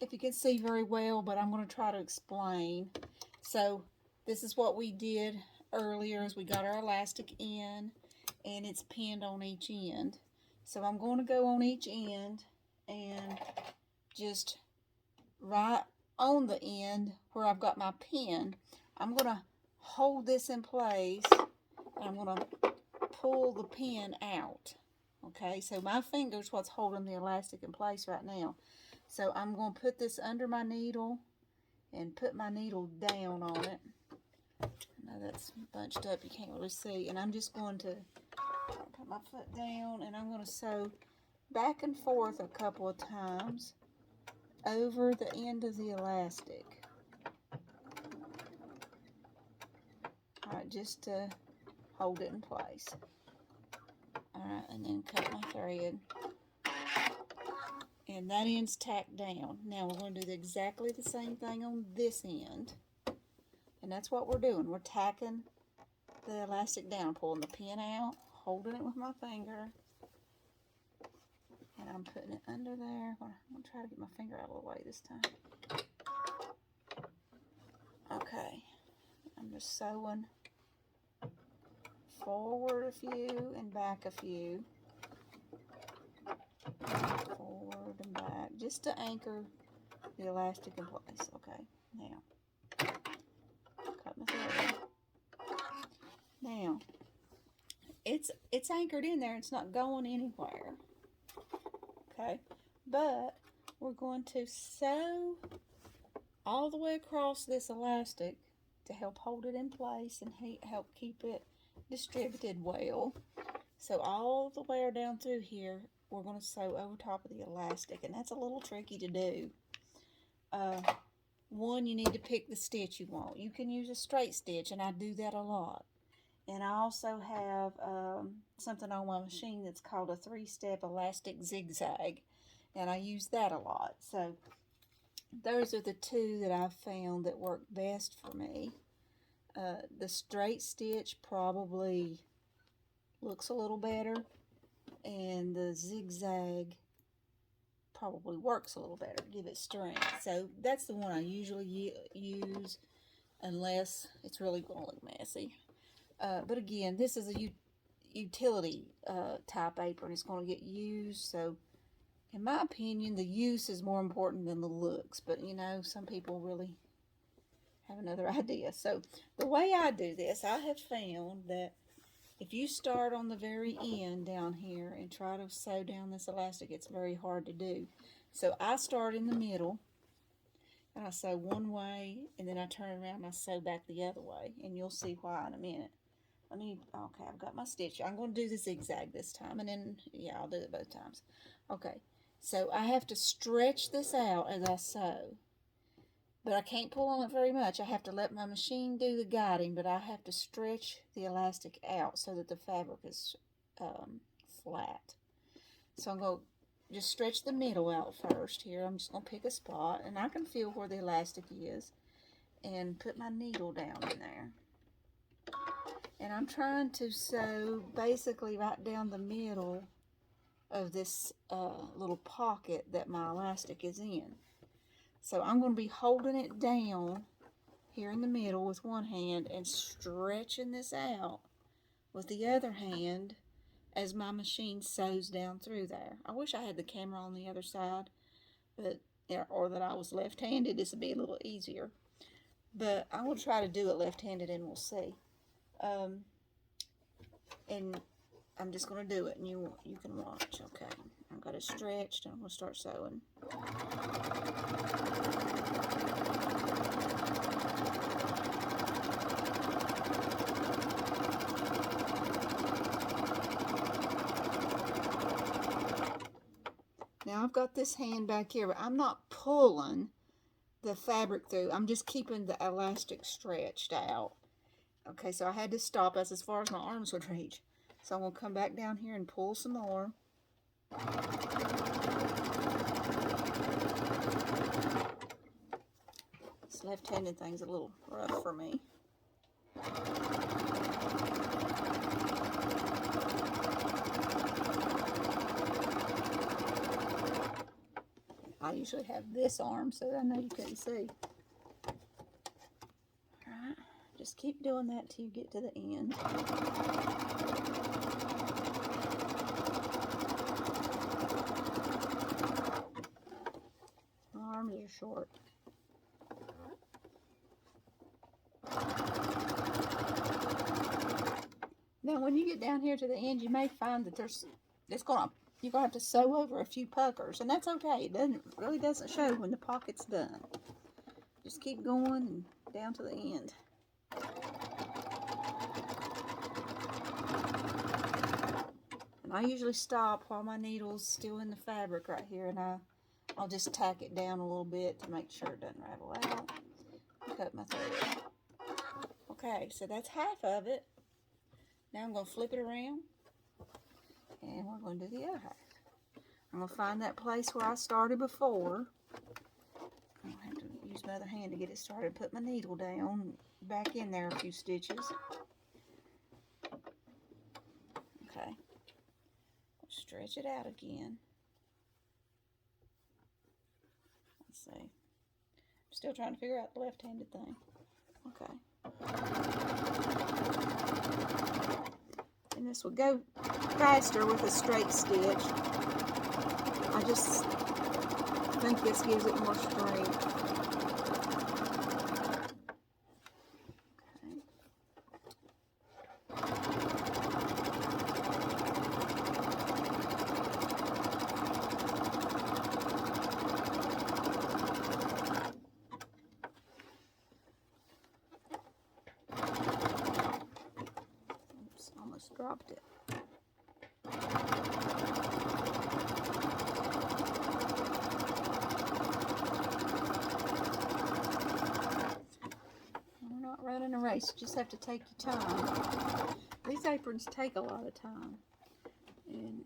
if you can see very well, but I'm going to try to explain. So this is what we did earlier, is we got our elastic in, and it's pinned on each end. So I'm going to go on each end and just right on the end where I've got my pin, I'm going to hold this in place, and I'm going to pull the pin out. Okay, so my finger's what's holding the elastic in place right now. So I'm going to put this under my needle and put my needle down on it. Now that's bunched up, you can't really see. And I'm just going to put my foot down, and I'm going to sew back and forth a couple of times over the end of the elastic. Alright, just to hold it in place. Alright, and then cut my thread. And that end's tacked down. Now we're going to do exactly the same thing on this end. And that's what we're doing. We're tacking the elastic down, pulling the pin out, holding it with my finger, and I'm putting it under there. I'm going to try to get my finger out of the way this time. Okay, I'm just sewing forward a few and back a few. Forward and back, just to anchor the elastic in place. Okay, now cut my thread. Now it's anchored in there. It's not going anywhere. Okay, but we're going to sew all the way across this elastic to help hold it in place and help keep it distributed well. So all the way down through here, we're going to sew over top of the elastic, and that's a little tricky to do. One, you need to pick the stitch you want. You can use a straight stitch, and I do that a lot. And I also have something on my machine that's called a 3-step elastic zigzag, and I use that a lot. So those are the two that I've found that work best for me. The straight stitch probably looks a little better, and the zigzag probably works a little better, give it strength. So that's the one I usually use, unless it's really going to look messy. But again, this is a utility type apron. It's going to get used, so in my opinion, the use is more important than the looks. But you know, some people really have another idea. So the way I do this, I have found that if you start on the very end down here and try to sew down this elastic, it's very hard to do. So I start in the middle, and I sew one way, and then I turn around and I sew back the other way, and you'll see why in a minute. Okay, I've got my stitch. I'm going to do the zigzag this time, and then, yeah, I'll do it both times. Okay, so I have to stretch this out as I sew, but I can't pull on it very much. I have to let my machine do the guiding, but I have to stretch the elastic out so that the fabric is flat. So I'm going to just stretch the middle out first here. I'm just going to pick a spot, and I can feel where the elastic is, and put my needle down in there. And I'm trying to sew basically right down the middle of this little pocket that my elastic is in. So I'm going to be holding it down here in the middle with one hand and stretching this out with the other hand as my machine sews down through there. I wish I had the camera on the other side, but or that I was left-handed. This would be a little easier. But I will try to do it left-handed, and we'll see. And I'm just going to do it, and you can watch. Okay, I've got it stretched, and I'm going to start sewing. Now I've got this hand back here, but I'm not pulling the fabric through. I'm just keeping the elastic stretched out. Okay, so I had to stop. That's as far as my arms would reach. So I'm going to come back down here and pull some more. This left-handed thing's a little rough for me. I usually have this arm, so I know you couldn't see. Alright, just keep doing that till you get to the end. My arms are short. Now, when you get down here to the end, you may find that you're gonna have to sew over a few puckers, and that's okay. It really doesn't show when the pocket's done. Just keep going and down to the end. And I usually stop while my needle's still in the fabric right here, and I'll just tack it down a little bit to make sure it doesn't ravel out. Cut my thread. Okay, so that's half of it. Now I'm going to flip it around, and we're going to do the other half. I'm going to find that place where I started before. I'm going to have to use my other hand to get it started. Put my needle down, back in there a few stitches. Okay. Stretch it out again. Let's see. I'm still trying to figure out the left-handed thing. Okay. And this will go faster with a straight stitch. I just think this gives it more strength. Dropped it. We're not running a race, you just have to take your time. These aprons take a lot of time. And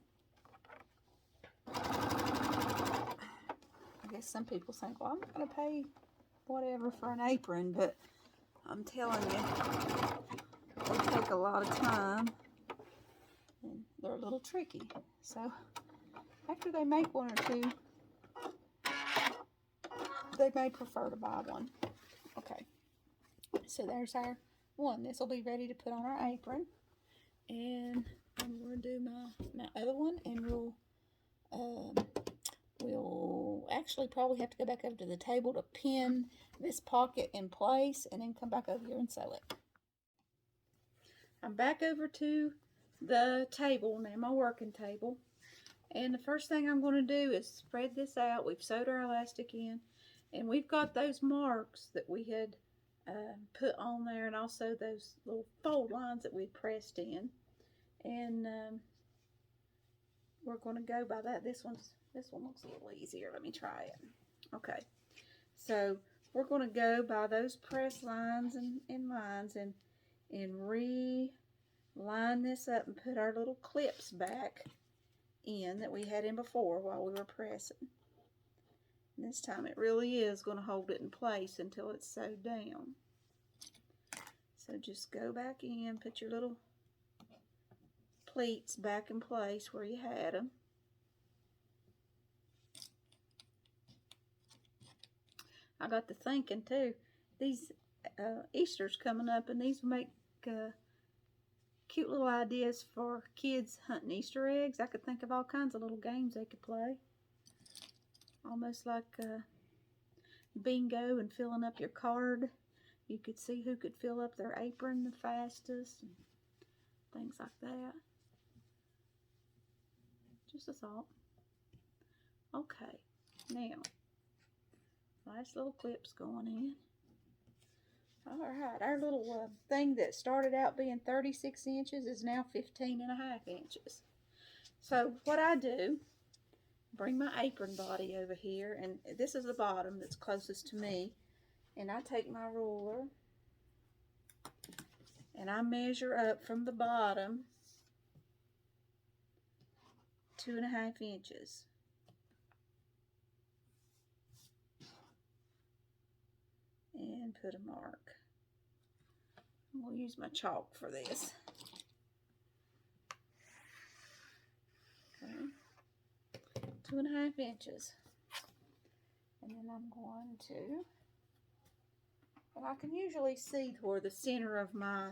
I guess some people think, well, I'm not going to pay whatever for an apron, but I'm telling you, they take a lot of time and they're a little tricky. So after they make one or two, they may prefer to buy one. Okay, so there's our one. This will be ready to put on our apron. And I'm going to do my other one, and we'll actually probably have to go back over to the table to pin this pocket in place and then come back over here and sew it. I'm back over to the table now, my working table. And the first thing I'm going to do is spread this out. We've sewed our elastic in, and we've got those marks that we had put on there, and also those little fold lines that we pressed in. And we're going to go by that. This one looks a little easier. Let me try it. Okay, so we're going to go by those press lines and lines and re-line this up and put our little clips back in that we had in before while we were pressing. And this time it really is going to hold it in place until it's sewed down. So just go back in, put your little pleats back in place where you had them. I got to thinking too, these Easter's coming up, and these make cute little ideas for kids hunting Easter eggs. I could think of all kinds of little games they could play. Almost like bingo and filling up your card. You could see who could fill up their apron the fastest and things like that. Just a thought. Okay, now, last little clips going in. Alright, our little thing that started out being 36 inches is now 15.5 inches. So what I do, bring my apron body over here, and this is the bottom that's closest to me, and I take my ruler and I measure up from the bottom 2.5 inches. And put a mark. We'll use my chalk for this. Okay, 2.5 inches. And then I'm going to, and I can usually see where the center of my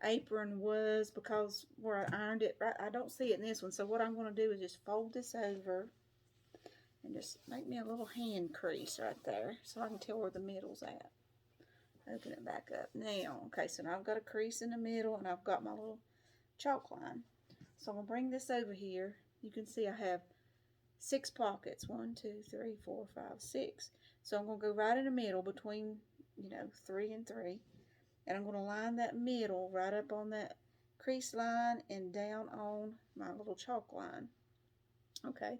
apron was because where I ironed it, right, I don't see it in this one. So what I'm going to do is just fold this over and just make me a little hand crease right there so I can tell where the middle's at. Open it back up. Now, okay, so now I've got a crease in the middle and I've got my little chalk line. So I'm going to bring this over here. You can see I have 6 pockets. 1, 2, 3, 4, 5, 6. So I'm going to go right in the middle between, 3 and 3. And I'm going to line that middle right up on that crease line and down on my little chalk line. Okay,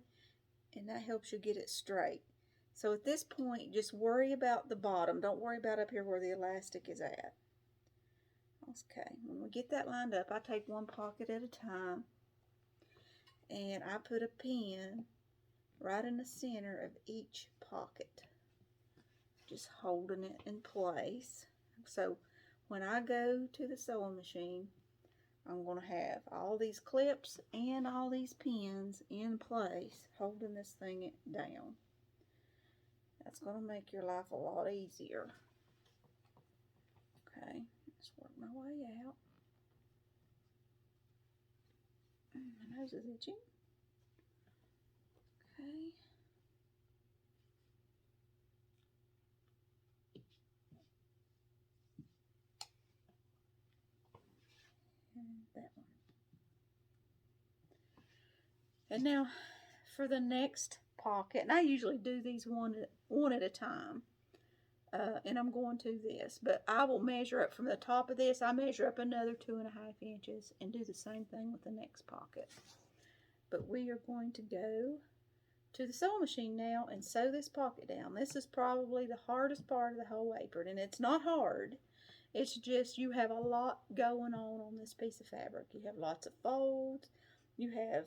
and that helps you get it straight. So at this point, just worry about the bottom. Don't worry about up here where the elastic is at. Okay, when we get that lined up, I take one pocket at a time, and I put a pin right in the center of each pocket, just holding it in place. So when I go to the sewing machine, I'm going to have all these clips and all these pins in place, holding this thing down. That's going to make your life a lot easier. Okay, let's work my way out. My nose is itching. Okay. And that one. And now for the next pocket, and I usually do these one at a time. And I'm going to this, but I will measure up from the top of this. I measure up another 2.5 inches and do the same thing with the next pocket. But we are going to go to the sewing machine now and sew this pocket down. This is probably the hardest part of the whole apron, and it's not hard. It's just you have a lot going on this piece of fabric. You have lots of folds. You have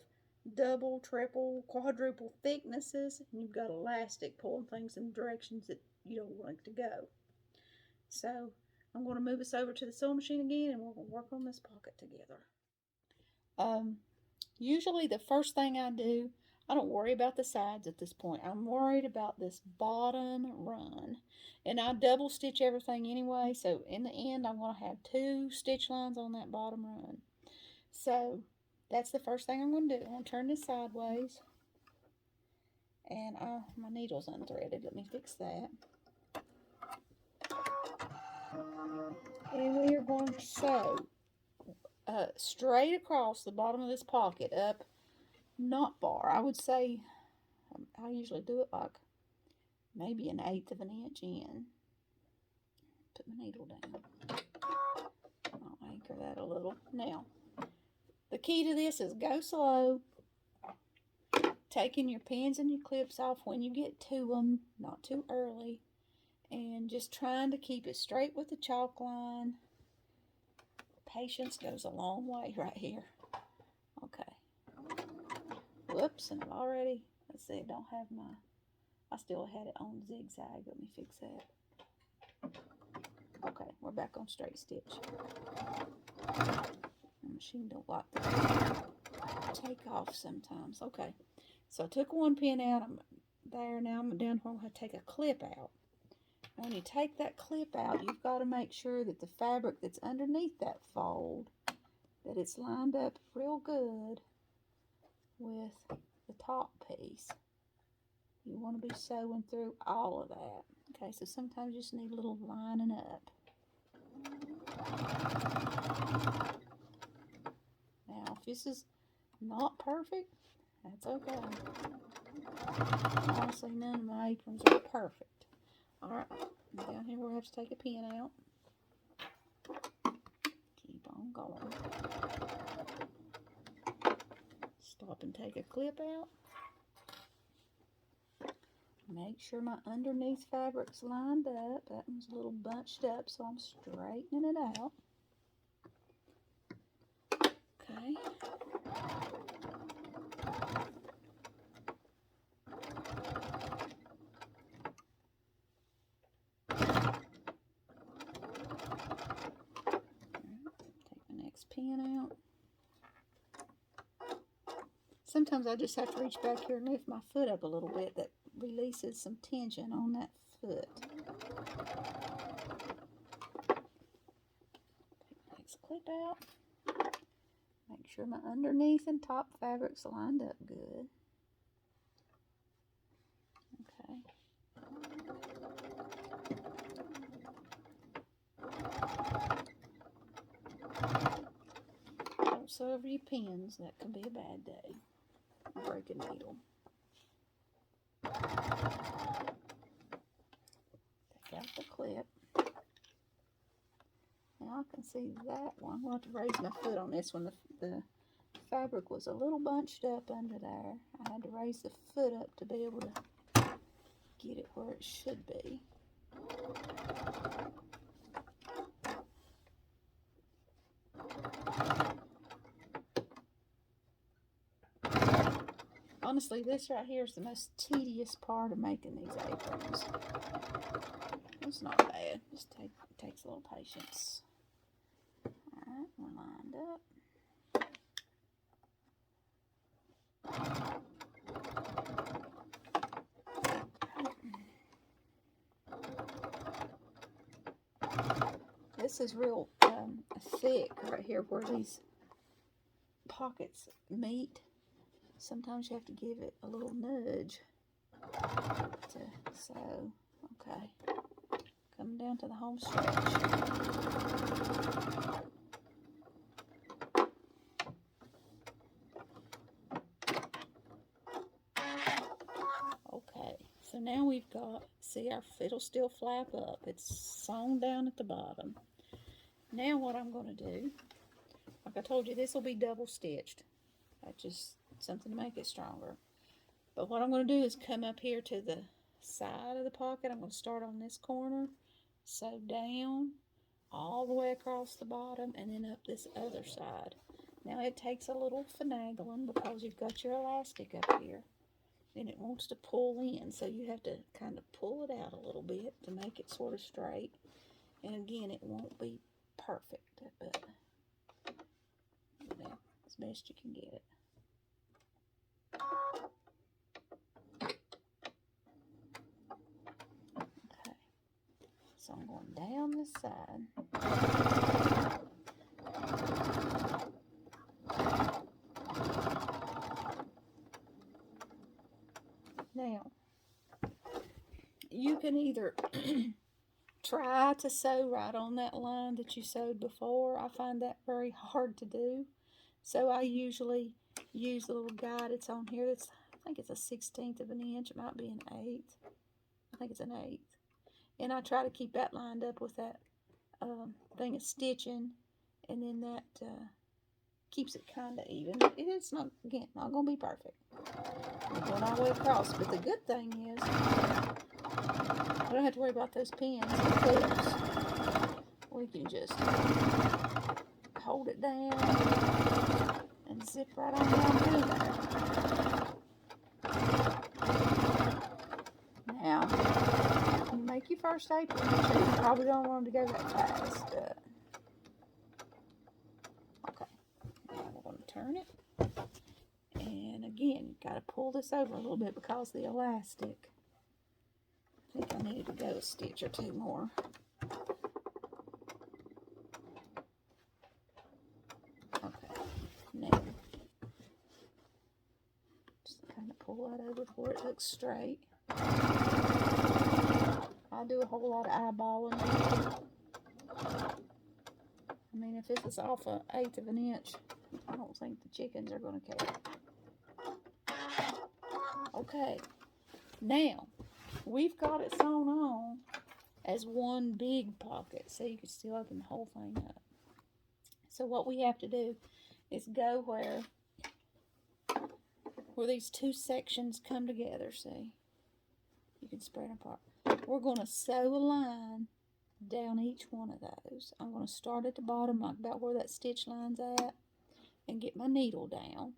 double, triple, quadruple thicknesses, and you've got elastic pulling things in directions that you don't want it to go. So I'm going to move us over to the sewing machine again, and we're going to work on this pocket together. Usually the first thing I do, I don't worry about the sides at this point. I'm worried about this bottom run. And I double stitch everything anyway, so in the end I'm going to have 2 stitch lines on that bottom run. So that's the first thing I'm going to do. I'm going to turn this sideways. And my needle's unthreaded. Let me fix that. And we are going to sew straight across the bottom of this pocket, up not far. I would say I usually do it like maybe 1/8 of an inch in. Put my needle down. I'll anchor that a little. Now, the key to this is go slow, taking your pins and your clips off when you get to them, not too early, and just trying to keep it straight with the chalk line. Patience goes a long way right here. Okay. Whoops, and I've already, let's see, I don't have my, I still had it on zigzag. Let me fix that. Okay, we're back on straight stitch. The machine don't like to take off sometimes. Okay, so I took one pin out. I'm there now. I'm down where I'm going to take a clip out. When you take that clip out, you've got to make sure that the fabric that's underneath that fold, that it's lined up real good with the top piece. You want to be sewing through all of that. Okay, so sometimes you just need a little lining up. Now, if this is not perfect, that's okay. Honestly, none of my aprons are perfect. Alright, down here we'll have to take a pin out. Keep on going. Stop and take a clip out. Make sure my underneath fabric's lined up. That one's a little bunched up, so I'm straightening it out. Okay. Pin out. Sometimes I just have to reach back here and lift my foot up a little bit. That releases some tension on that foot. Take the next clip out. Make sure my underneath and top fabric's lined up good. Okay. Don't sew over your pins. That could be a bad day. Break a needle. Take out the clip. Now I can see that one. I'll have to raise my foot on this one. The fabric was a little bunched up under there. I had to raise the foot up to be able to get it where it should be. Honestly, this right here is the most tedious part of making these aprons. It's not bad. Just takes a little patience. Alright, we're lined up. This is real thick right here where these pockets meet. Sometimes you have to give it a little nudge to sew. Okay, coming down to the home stretch. Okay, so now we've got, see, it'll still flap up. It's sewn down at the bottom. Now what I'm going to do, like I told you, this will be double stitched. That's just something to make it stronger. But what I'm going to do is come up here to the side of the pocket. I'm going to start on this corner, sew down all the way across the bottom, and then up this other side. Now it takes a little finagling because you've got your elastic up here and it wants to pull in, so you have to kind of pull it out a little bit to make it sort of straight. And again, it won't be perfect, but as best you can get it. Okay, so I'm going down this side. Now, you can either try to sew right on that line that you sewed before. I find that very hard to do. So I usually use the little guide it's on here. That's, I think it's a 1/16 of an inch. It might be an 1/8. I think it's an 1/8. And I try to keep that lined up with that thing of stitching. And then that keeps it kind of even. It's not, again, not going to be perfect. I'm going all the way across. But the good thing is, I don't have to worry about those pins and clips. We can just hold it down and zip right on down through there. Now, when you make your first apron, you probably don't want them to go that fast. Okay, now we're going to turn it. And again, you got to pull this over a little bit because the elastic. I think I needed to go a stitch or two more. Okay, now just kind of pull that over before it looks straight. I do a whole lot of eyeballing. I mean, if this is off an 1/8 of an inch, I don't think the chickens are going to care. Okay, now we've got it sewn on as one big pocket, so you can still open the whole thing up. So what we have to do is go where these two sections come together, see? You can spread them apart. We're going to sew a line down each one of those. I'm going to start at the bottom, like about where that stitch line's at, and get my needle down.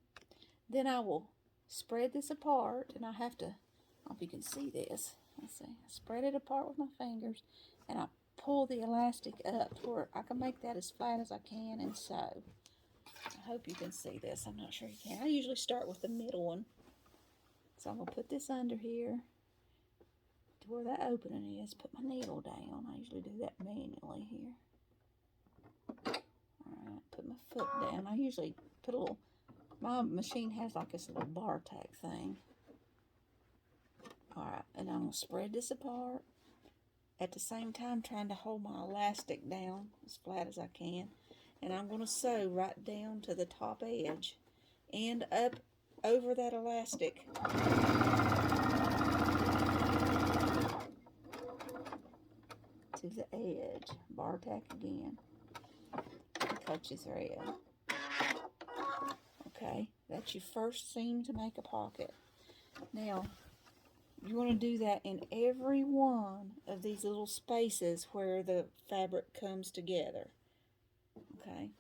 Then I will spread this apart, and I have to, I don't know if you can see this. Let's see. I spread it apart with my fingers, and I pull the elastic up to where I can make that as flat as I can and sew. I hope you can see this. I'm not sure you can. I usually start with the middle one. So I'm going to put this under here to where that opening is. Put my needle down. I usually do that manually here. Alright, put my foot down. I usually put a little, my machine has like this little bar tack thing. Alright, and I'm going to spread this apart. At the same time trying to hold my elastic down as flat as I can. And I'm going to sew right down to the top edge and up over that elastic. To the edge. Bar tack again. Cut your thread. Okay, that's your first seam to make a pocket. Now, you want to do that in every one of these little spaces where the fabric comes together. Okay,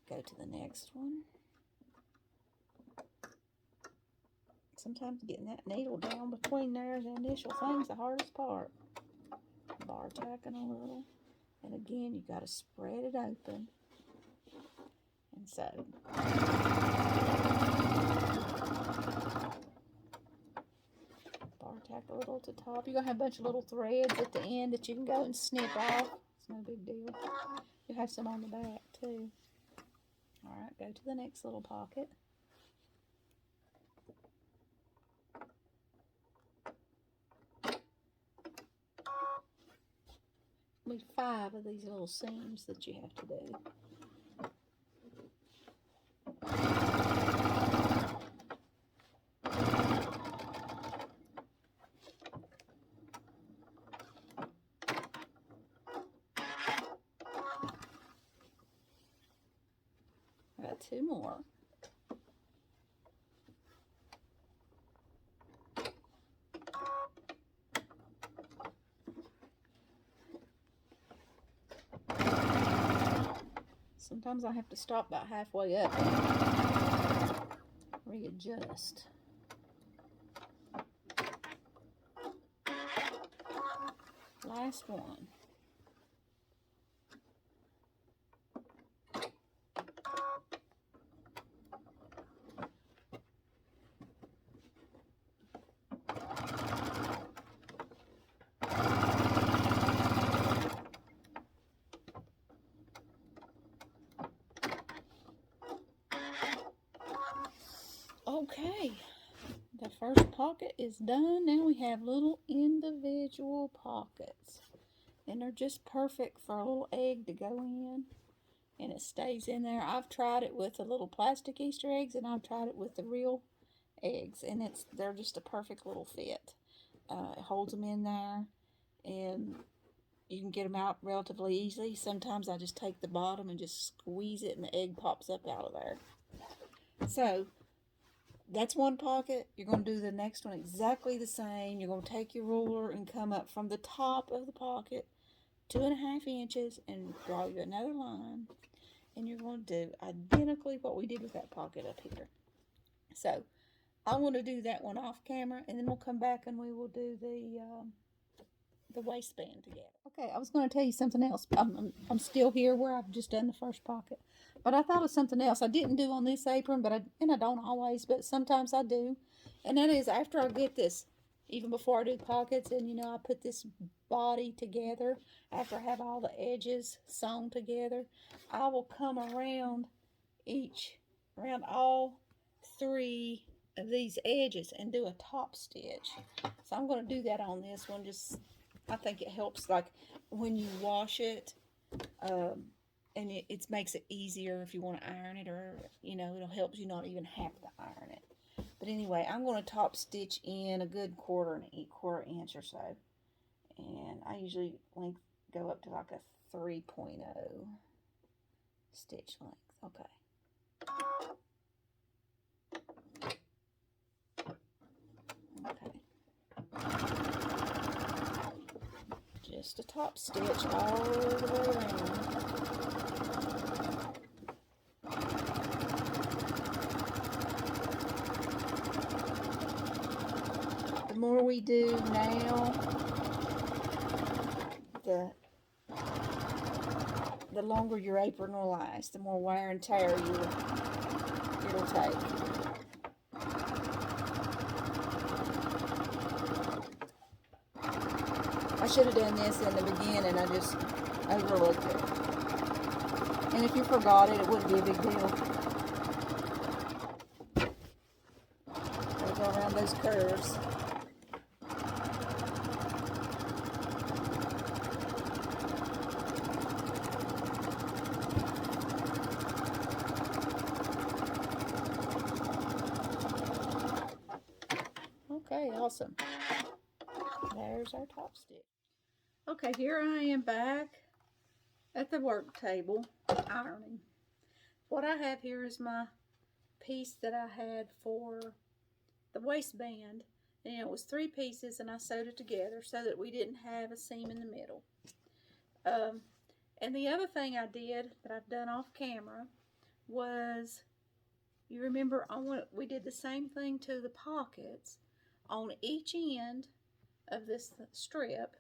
go to the next one. Sometimes getting that needle down between there and the initial thing's the hardest part. Bar tacking a little. And again, you got to spread it open and sew. Bar tack a little at the top. You're going to have a bunch of little threads at the end that you can go and snip off. It's no big deal. You have some on the back too. Alright, go to the next little pocket. There'll be 5 of these little seams that you have to do. I got 2 more. Sometimes I have to stop about halfway up and readjust. Last one. The first pocket is done. Now we have little individual pockets. And they're just perfect for a little egg to go in. And it stays in there. I've tried it with the little plastic Easter eggs, and I've tried it with the real eggs. And they're just a perfect little fit. It holds them in there. And you can get them out relatively easily. Sometimes I just take the bottom and just squeeze it, and the egg pops up out of there. So that's one pocket. You're going to do the next one exactly the same. You're going to take your ruler and come up from the top of the pocket 2.5 inches and draw you another line. And you're going to do identically what we did with that pocket up here. So I want to do that one off camera, and then we'll come back and we will do the waistband together. Okay, I was going to tell you something else. I'm still here where I've just done the first pocket. But I thought of something else I didn't do on this apron, and I don't always, but sometimes I do. And that is after I get this, even before I do pockets, and I put this body together, after I have all the edges sewn together, I will come around all 3 of these edges and do a top stitch. So I'm going to do that on this one. I think it helps, like when you wash it, and it makes it easier if you want to iron it, or it'll help you not even have to iron it. But anyway, I'm going to top stitch in a good quarter inch or so, and I usually go up to like a 3.0 stitch length. Okay. Just a top stitch all the way around. The more we do now, the longer your apron will last, the more wear and tear it'll take. I should have done this in the beginning. I just overlooked it. And if you forgot it, it wouldn't be a big deal. Gotta go around those curves. Okay, awesome. There's our top stitch. Okay, here I am back at the work table ironing. What I have here is my piece that I had for the waistband, and it was 3 pieces, and I sewed it together so that we didn't have a seam in the middle. And the other thing I did that I've done off camera was, you remember we did the same thing to the pockets. On each end of this strip,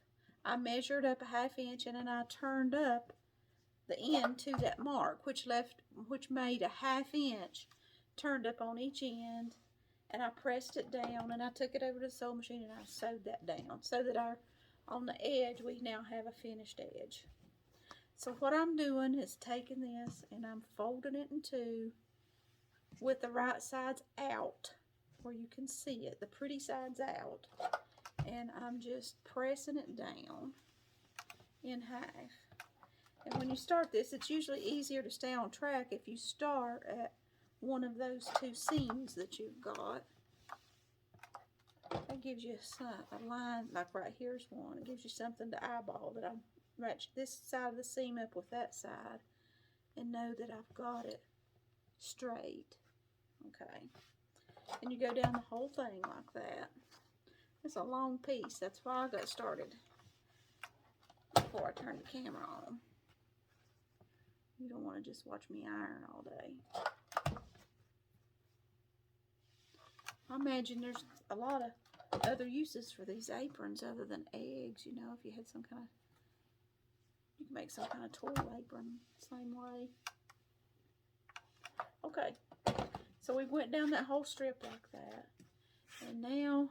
I measured up a 1/2 inch, and then I turned up the end to that mark, which made a 1/2 inch turned up on each end, and I pressed it down, and I took it over to the sewing machine, and I sewed that down so that on the edge we now have a finished edge. So what I'm doing is taking this and I'm folding it in 2 with the right sides out, where you can see it, the pretty sides out, and I'm just pressing it down in half. And when you start this, it's usually easier to stay on track if you start at one of those 2 seams that you've got. That gives you a line, like right here's one. It gives you something to eyeball, that I match this side of the seam up with that side and know that I've got it straight. Okay. And you go down the whole thing like that. It's a long piece. That's why I got started before I turned the camera on. You don't want to just watch me iron all day. I imagine there's a lot of other uses for these aprons other than eggs. If you had some kind of, you can make some kind of toy apron same way. Okay, so we went down that whole strip like that, and now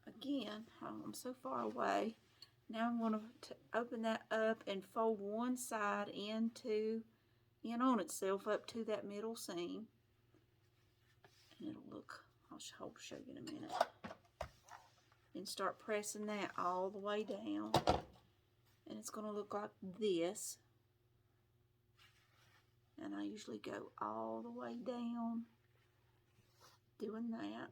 again, I'm so far away. Now I'm going to open that up and fold one side in on itself up to that middle seam, and it'll look I'll show you in a minute. And start pressing that all the way down. And it's going to look like this. And I usually go all the way down doing that.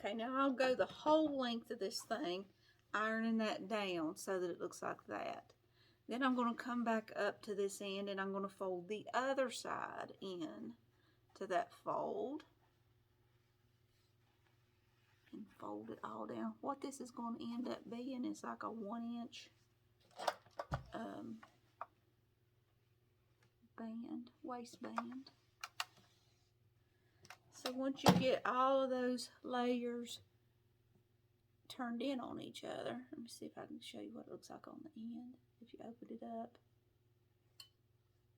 Okay, now I'll go the whole length of this thing, ironing that down so that it looks like that. Then I'm going to come back up to this end and I'm going to fold the other side in to that fold. And fold it all down. What this is going to end up being is like a 1-inch waistband. So once you get all of those layers turned in on each other, let me see if I can show you what it looks like on the end. If you open it up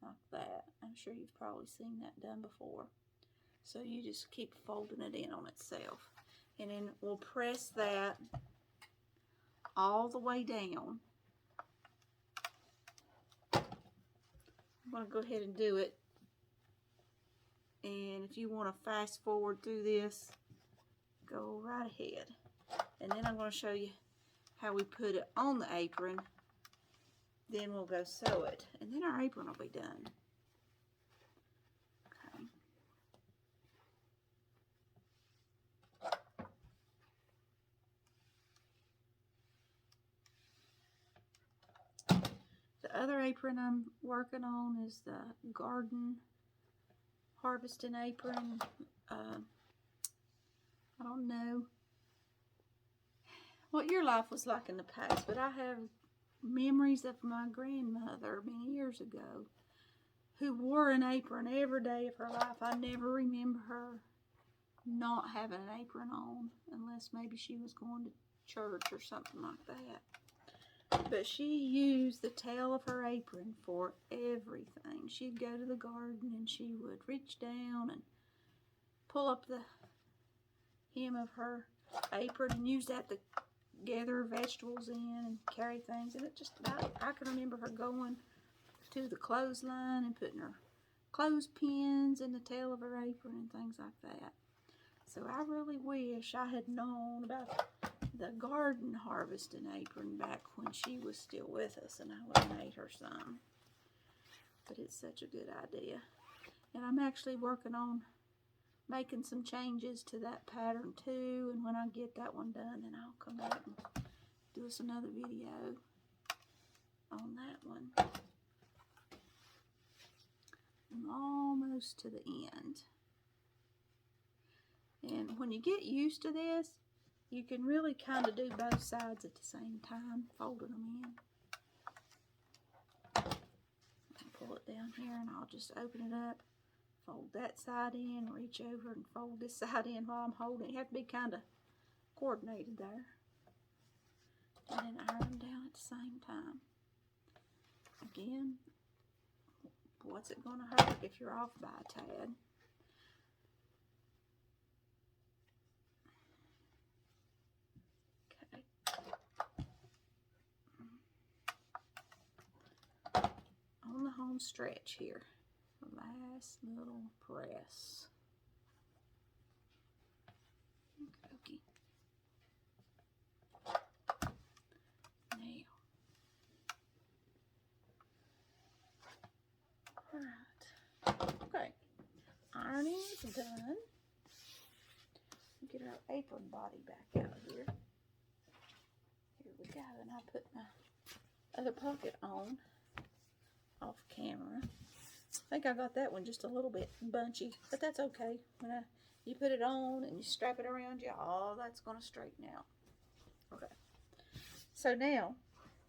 like that, I'm sure you've probably seen that done before. So you just keep folding it in on itself. And then we'll press that all the way down. I'm going to go ahead and do it. And if you want to fast forward through this, go right ahead. And then I'm going to show you how we put it on the apron. Then we'll go sew it. And then our apron will be done. Okay. The other apron I'm working on is the garden harvesting apron. I don't know what your life was like in the past, but I have memories of my grandmother many years ago who wore an apron every day of her life. I never remember her not having an apron on unless maybe she was going to church or something like that. But she used the tail of her apron for everything. She'd go to the garden and she would reach down and pull up the hem of her apron and use that to gather vegetables in and carry things. And it just about, I can remember her going to the clothesline and putting her clothespins in the tail of her apron and things like that. So I really wish I had known about the garden harvesting apron back when she was still with us, and I would have made her some. But it's such a good idea. And I'm actually working on making some changes to that pattern too, and when I get that one done, then I'll come back and do us another video on that one. I'm almost to the end. And when you get used to this, you can really kind of do both sides at the same time, folding them in. I'll pull it down here and I'll just open it up, fold that side in, reach over and fold this side in while I'm holding it. You have to be kind of coordinated there. And then iron them down at the same time. Again, what's it going to hurt if you're off by a tad? On the home stretch here, the last little press. Okay. Now, all right. Okay, ironing is done. Get our apron body back out here. Here we go, and I'll put my other pocket on. Off camera. I think I got that one just a little bit bunchy, but that's okay. When you put it on and you strap it around you, all that's going to straighten out. Okay. So now,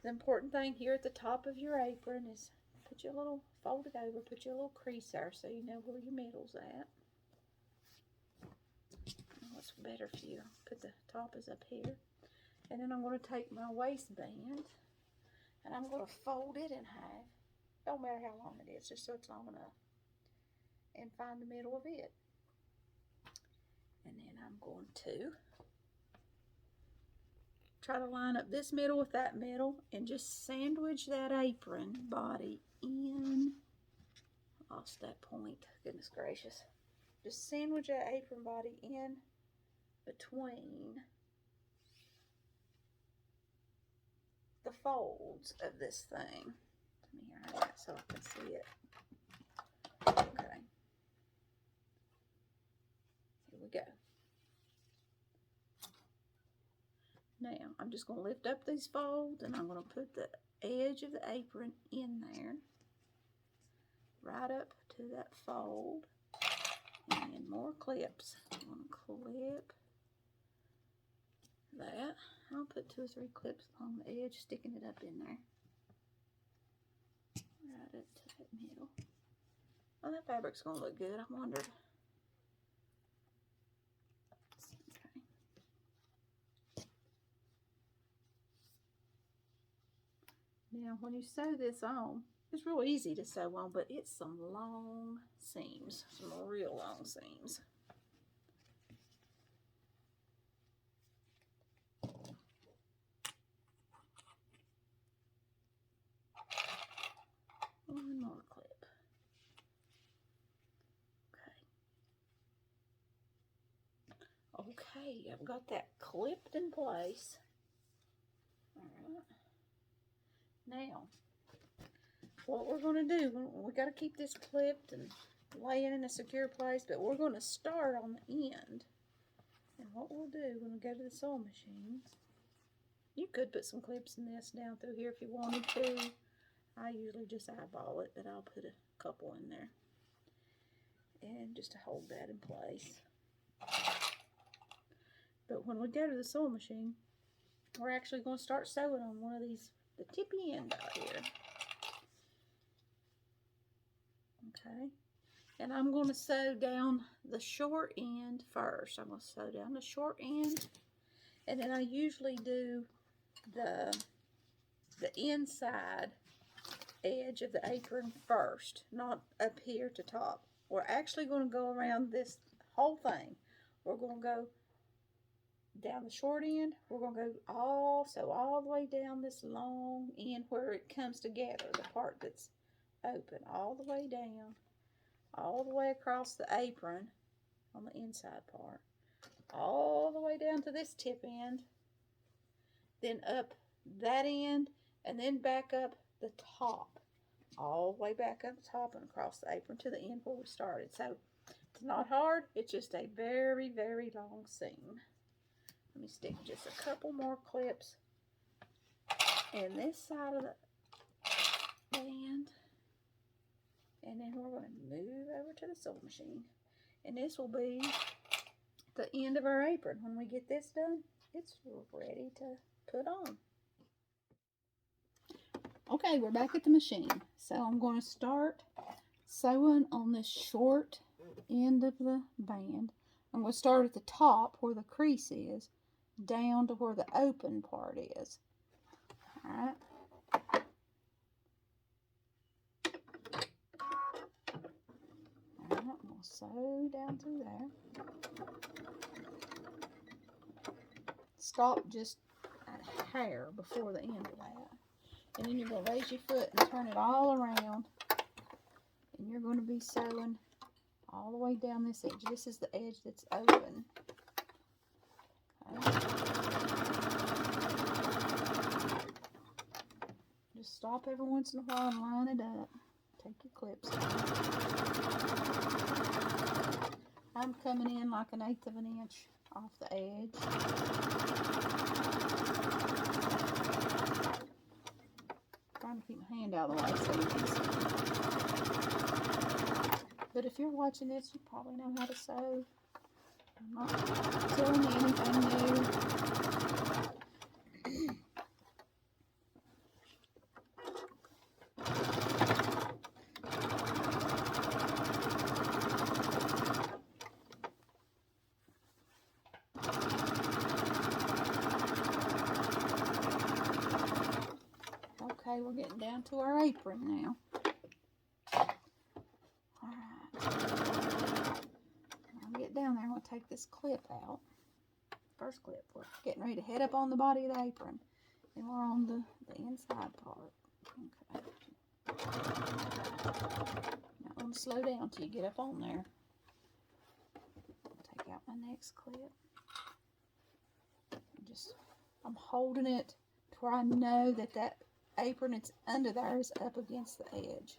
the important thing here at the top of your apron is put your little, fold it over, put your little crease there so you know where your middle's at. What's better for you? Put the top is up here. And then I'm going to take my waistband and I'm going to fold it in half. Don't matter how long it is, just so it's long enough. And find the middle of it. And then I'm going to try to line up this middle with that middle and just sandwich that apron body in. Lost that point, goodness gracious. Just sandwich that apron body in between the folds of this thing. Let me hide that so I can see it. Okay. Here we go. Now, I'm just going to lift up these folds and I'm going to put the edge of the apron in there. Right up to that fold. And more clips. I'm going to clip that. I'll put 2 or 3 clips along the edge, sticking it up in there. Right up to that middle. Oh, that fabric's going to look good. I wondered. Okay. Now, when you sew this on, it's real easy to sew on, but it's some long seams, some real long seams. One more clip. Okay. Okay, I've got that clipped in place. All right. Now, what we're going to do, we got to keep this clipped and lay it in a secure place, but we're going to start on the end. And what we'll do when we go to the sewing machine, you could put some clips in this down through here if you wanted to. I usually just eyeball it, but I'll put a couple in there. And just to hold that in place. But when we go to the sewing machine, we're actually going to start sewing on one of these, the tippy end out here. Okay. And I'm going to sew down the short end first. I'm going to sew down the short end. And then I usually do the inside edge of the apron first, not up here to top. We're actually going to go around this whole thing. We're going to go down the short end. We're going to go all the way down this long end where it comes together, the part that's open, all the way down, all the way across the apron on the inside part, all the way down to this tip end, then up that end, and then back up the top, all the way back up the top and across the apron to the end where we started. So it's not hard, it's just a very, very long seam. Let me stick just a couple more clips in this side of the band. And then we're going to move over to the sewing machine. And this will be the end of our apron. When we get this done, it's ready to put on. Okay, we're back at the machine. So I'm going to start sewing on this short end of the band. I'm going to start at the top where the crease is, down to where the open part is. Alright. Alright, we'll sew down through there. Stop just a hair before the end of that. And then you're going to raise your foot and turn it all around. And you're going to be sewing all the way down this edge. This is the edge that's open. Okay. Just stop every once in a while and line it up. Take your clips out. I'm coming in like 1/8 of an inch off the edge. Trying to keep my hand out of the way so you can see. But if you're watching this, you probably know how to sew. I'm not telling you anything new. Okay, we're getting down to our apron now. Alright. I'll get down there and we'll take this clip out first clip. We're getting ready to head up on the body of the apron. And we're on the inside part. Okay. Not going to slow down till you get up on there. Take out my next clip. I'm holding it to where I know that that apron that's under there is up against the edge.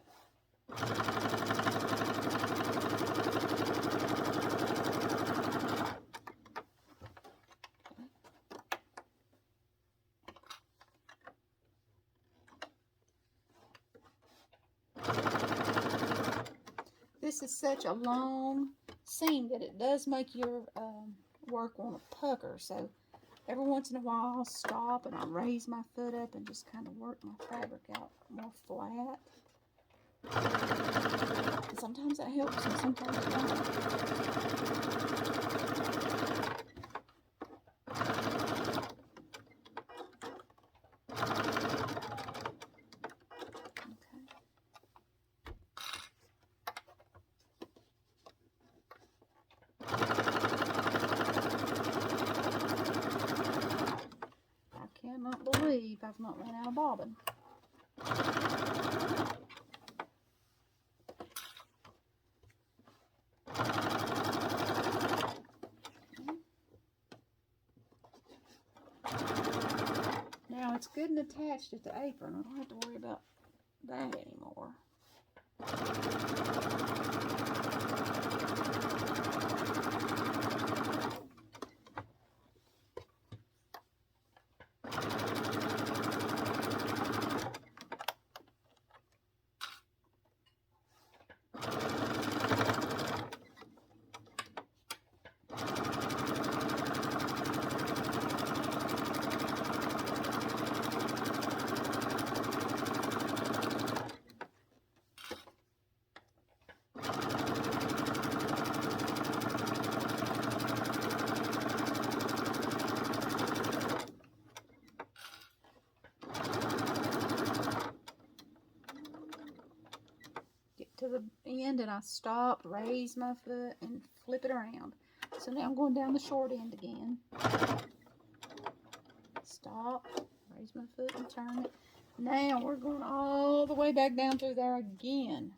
This is such a long seam that it does make your work want to pucker. So every once in a while I'll stop and I'll raise my foot up and just kind of work my fabric out more flat. And sometimes that helps and sometimes it don't. I cannot believe I've not run out of bobbin. Now it's good and attached at the apron. I don't have to worry about that anymore. To the end and I stop, raise my foot and flip it around. So now I'm going down the short end again. Stop, raise my foot and turn it. Now we're going all the way back down through there again.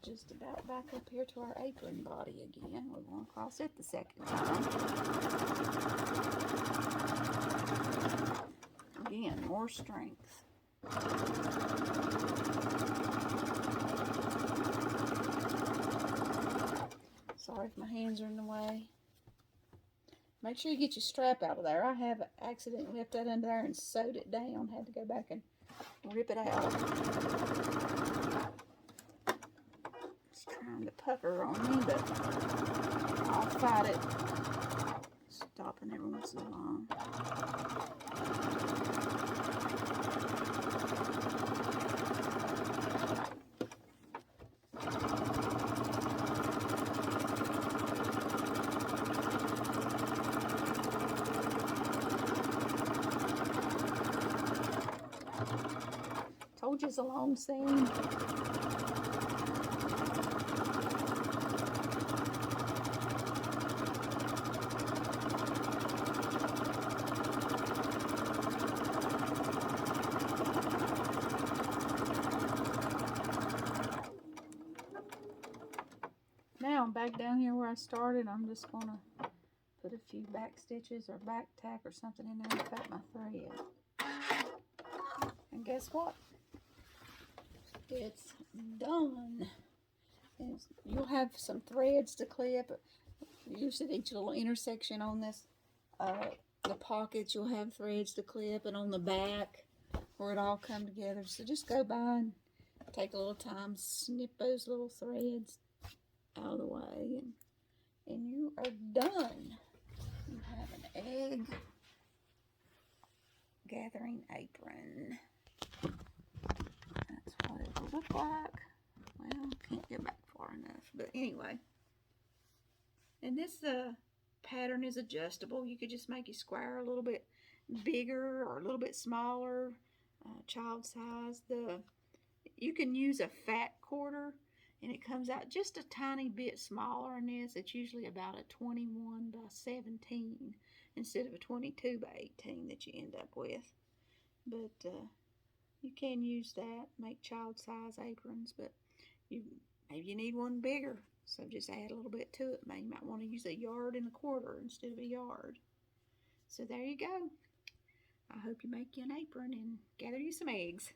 Just about back up here to our apron body again. We're going to cross it the second time. Again, more strength. Sorry if my hands are in the way. Make sure you get your strap out of there. I have accidentally left that under there and sewed it down. Had to go back and rip it out. Trying to pucker on me, but I'll fight it. Stopping every once in a while. Told you it's a long seam. Now I'm back down here where I started. I'm just going to put a few back stitches or back tack or something in there to cut my thread. And guess what? It's done. And you'll have some threads to clip. Usually at each little intersection on this, the pockets, you'll have threads to clip, and on the back where it all come together. So just go by and take a little time, snip those little threads. out of the way, and you are done. You have an egg gathering apron. That's what it will look like. Well, can't get back far enough, but anyway. And this pattern is adjustable. You could just make your square a little bit bigger or a little bit smaller, child size. You can use a fat quarter, and it comes out just a tiny bit smaller than this. It's usually about a 21 by 17 instead of a 22 by 18 that you end up with. But you can use that, make child size aprons, but maybe you need one bigger, so just add a little bit to it. Maybe you might want to use 1.25 yards instead of a yard. So there you go. I hope you make you an apron and gather you some eggs.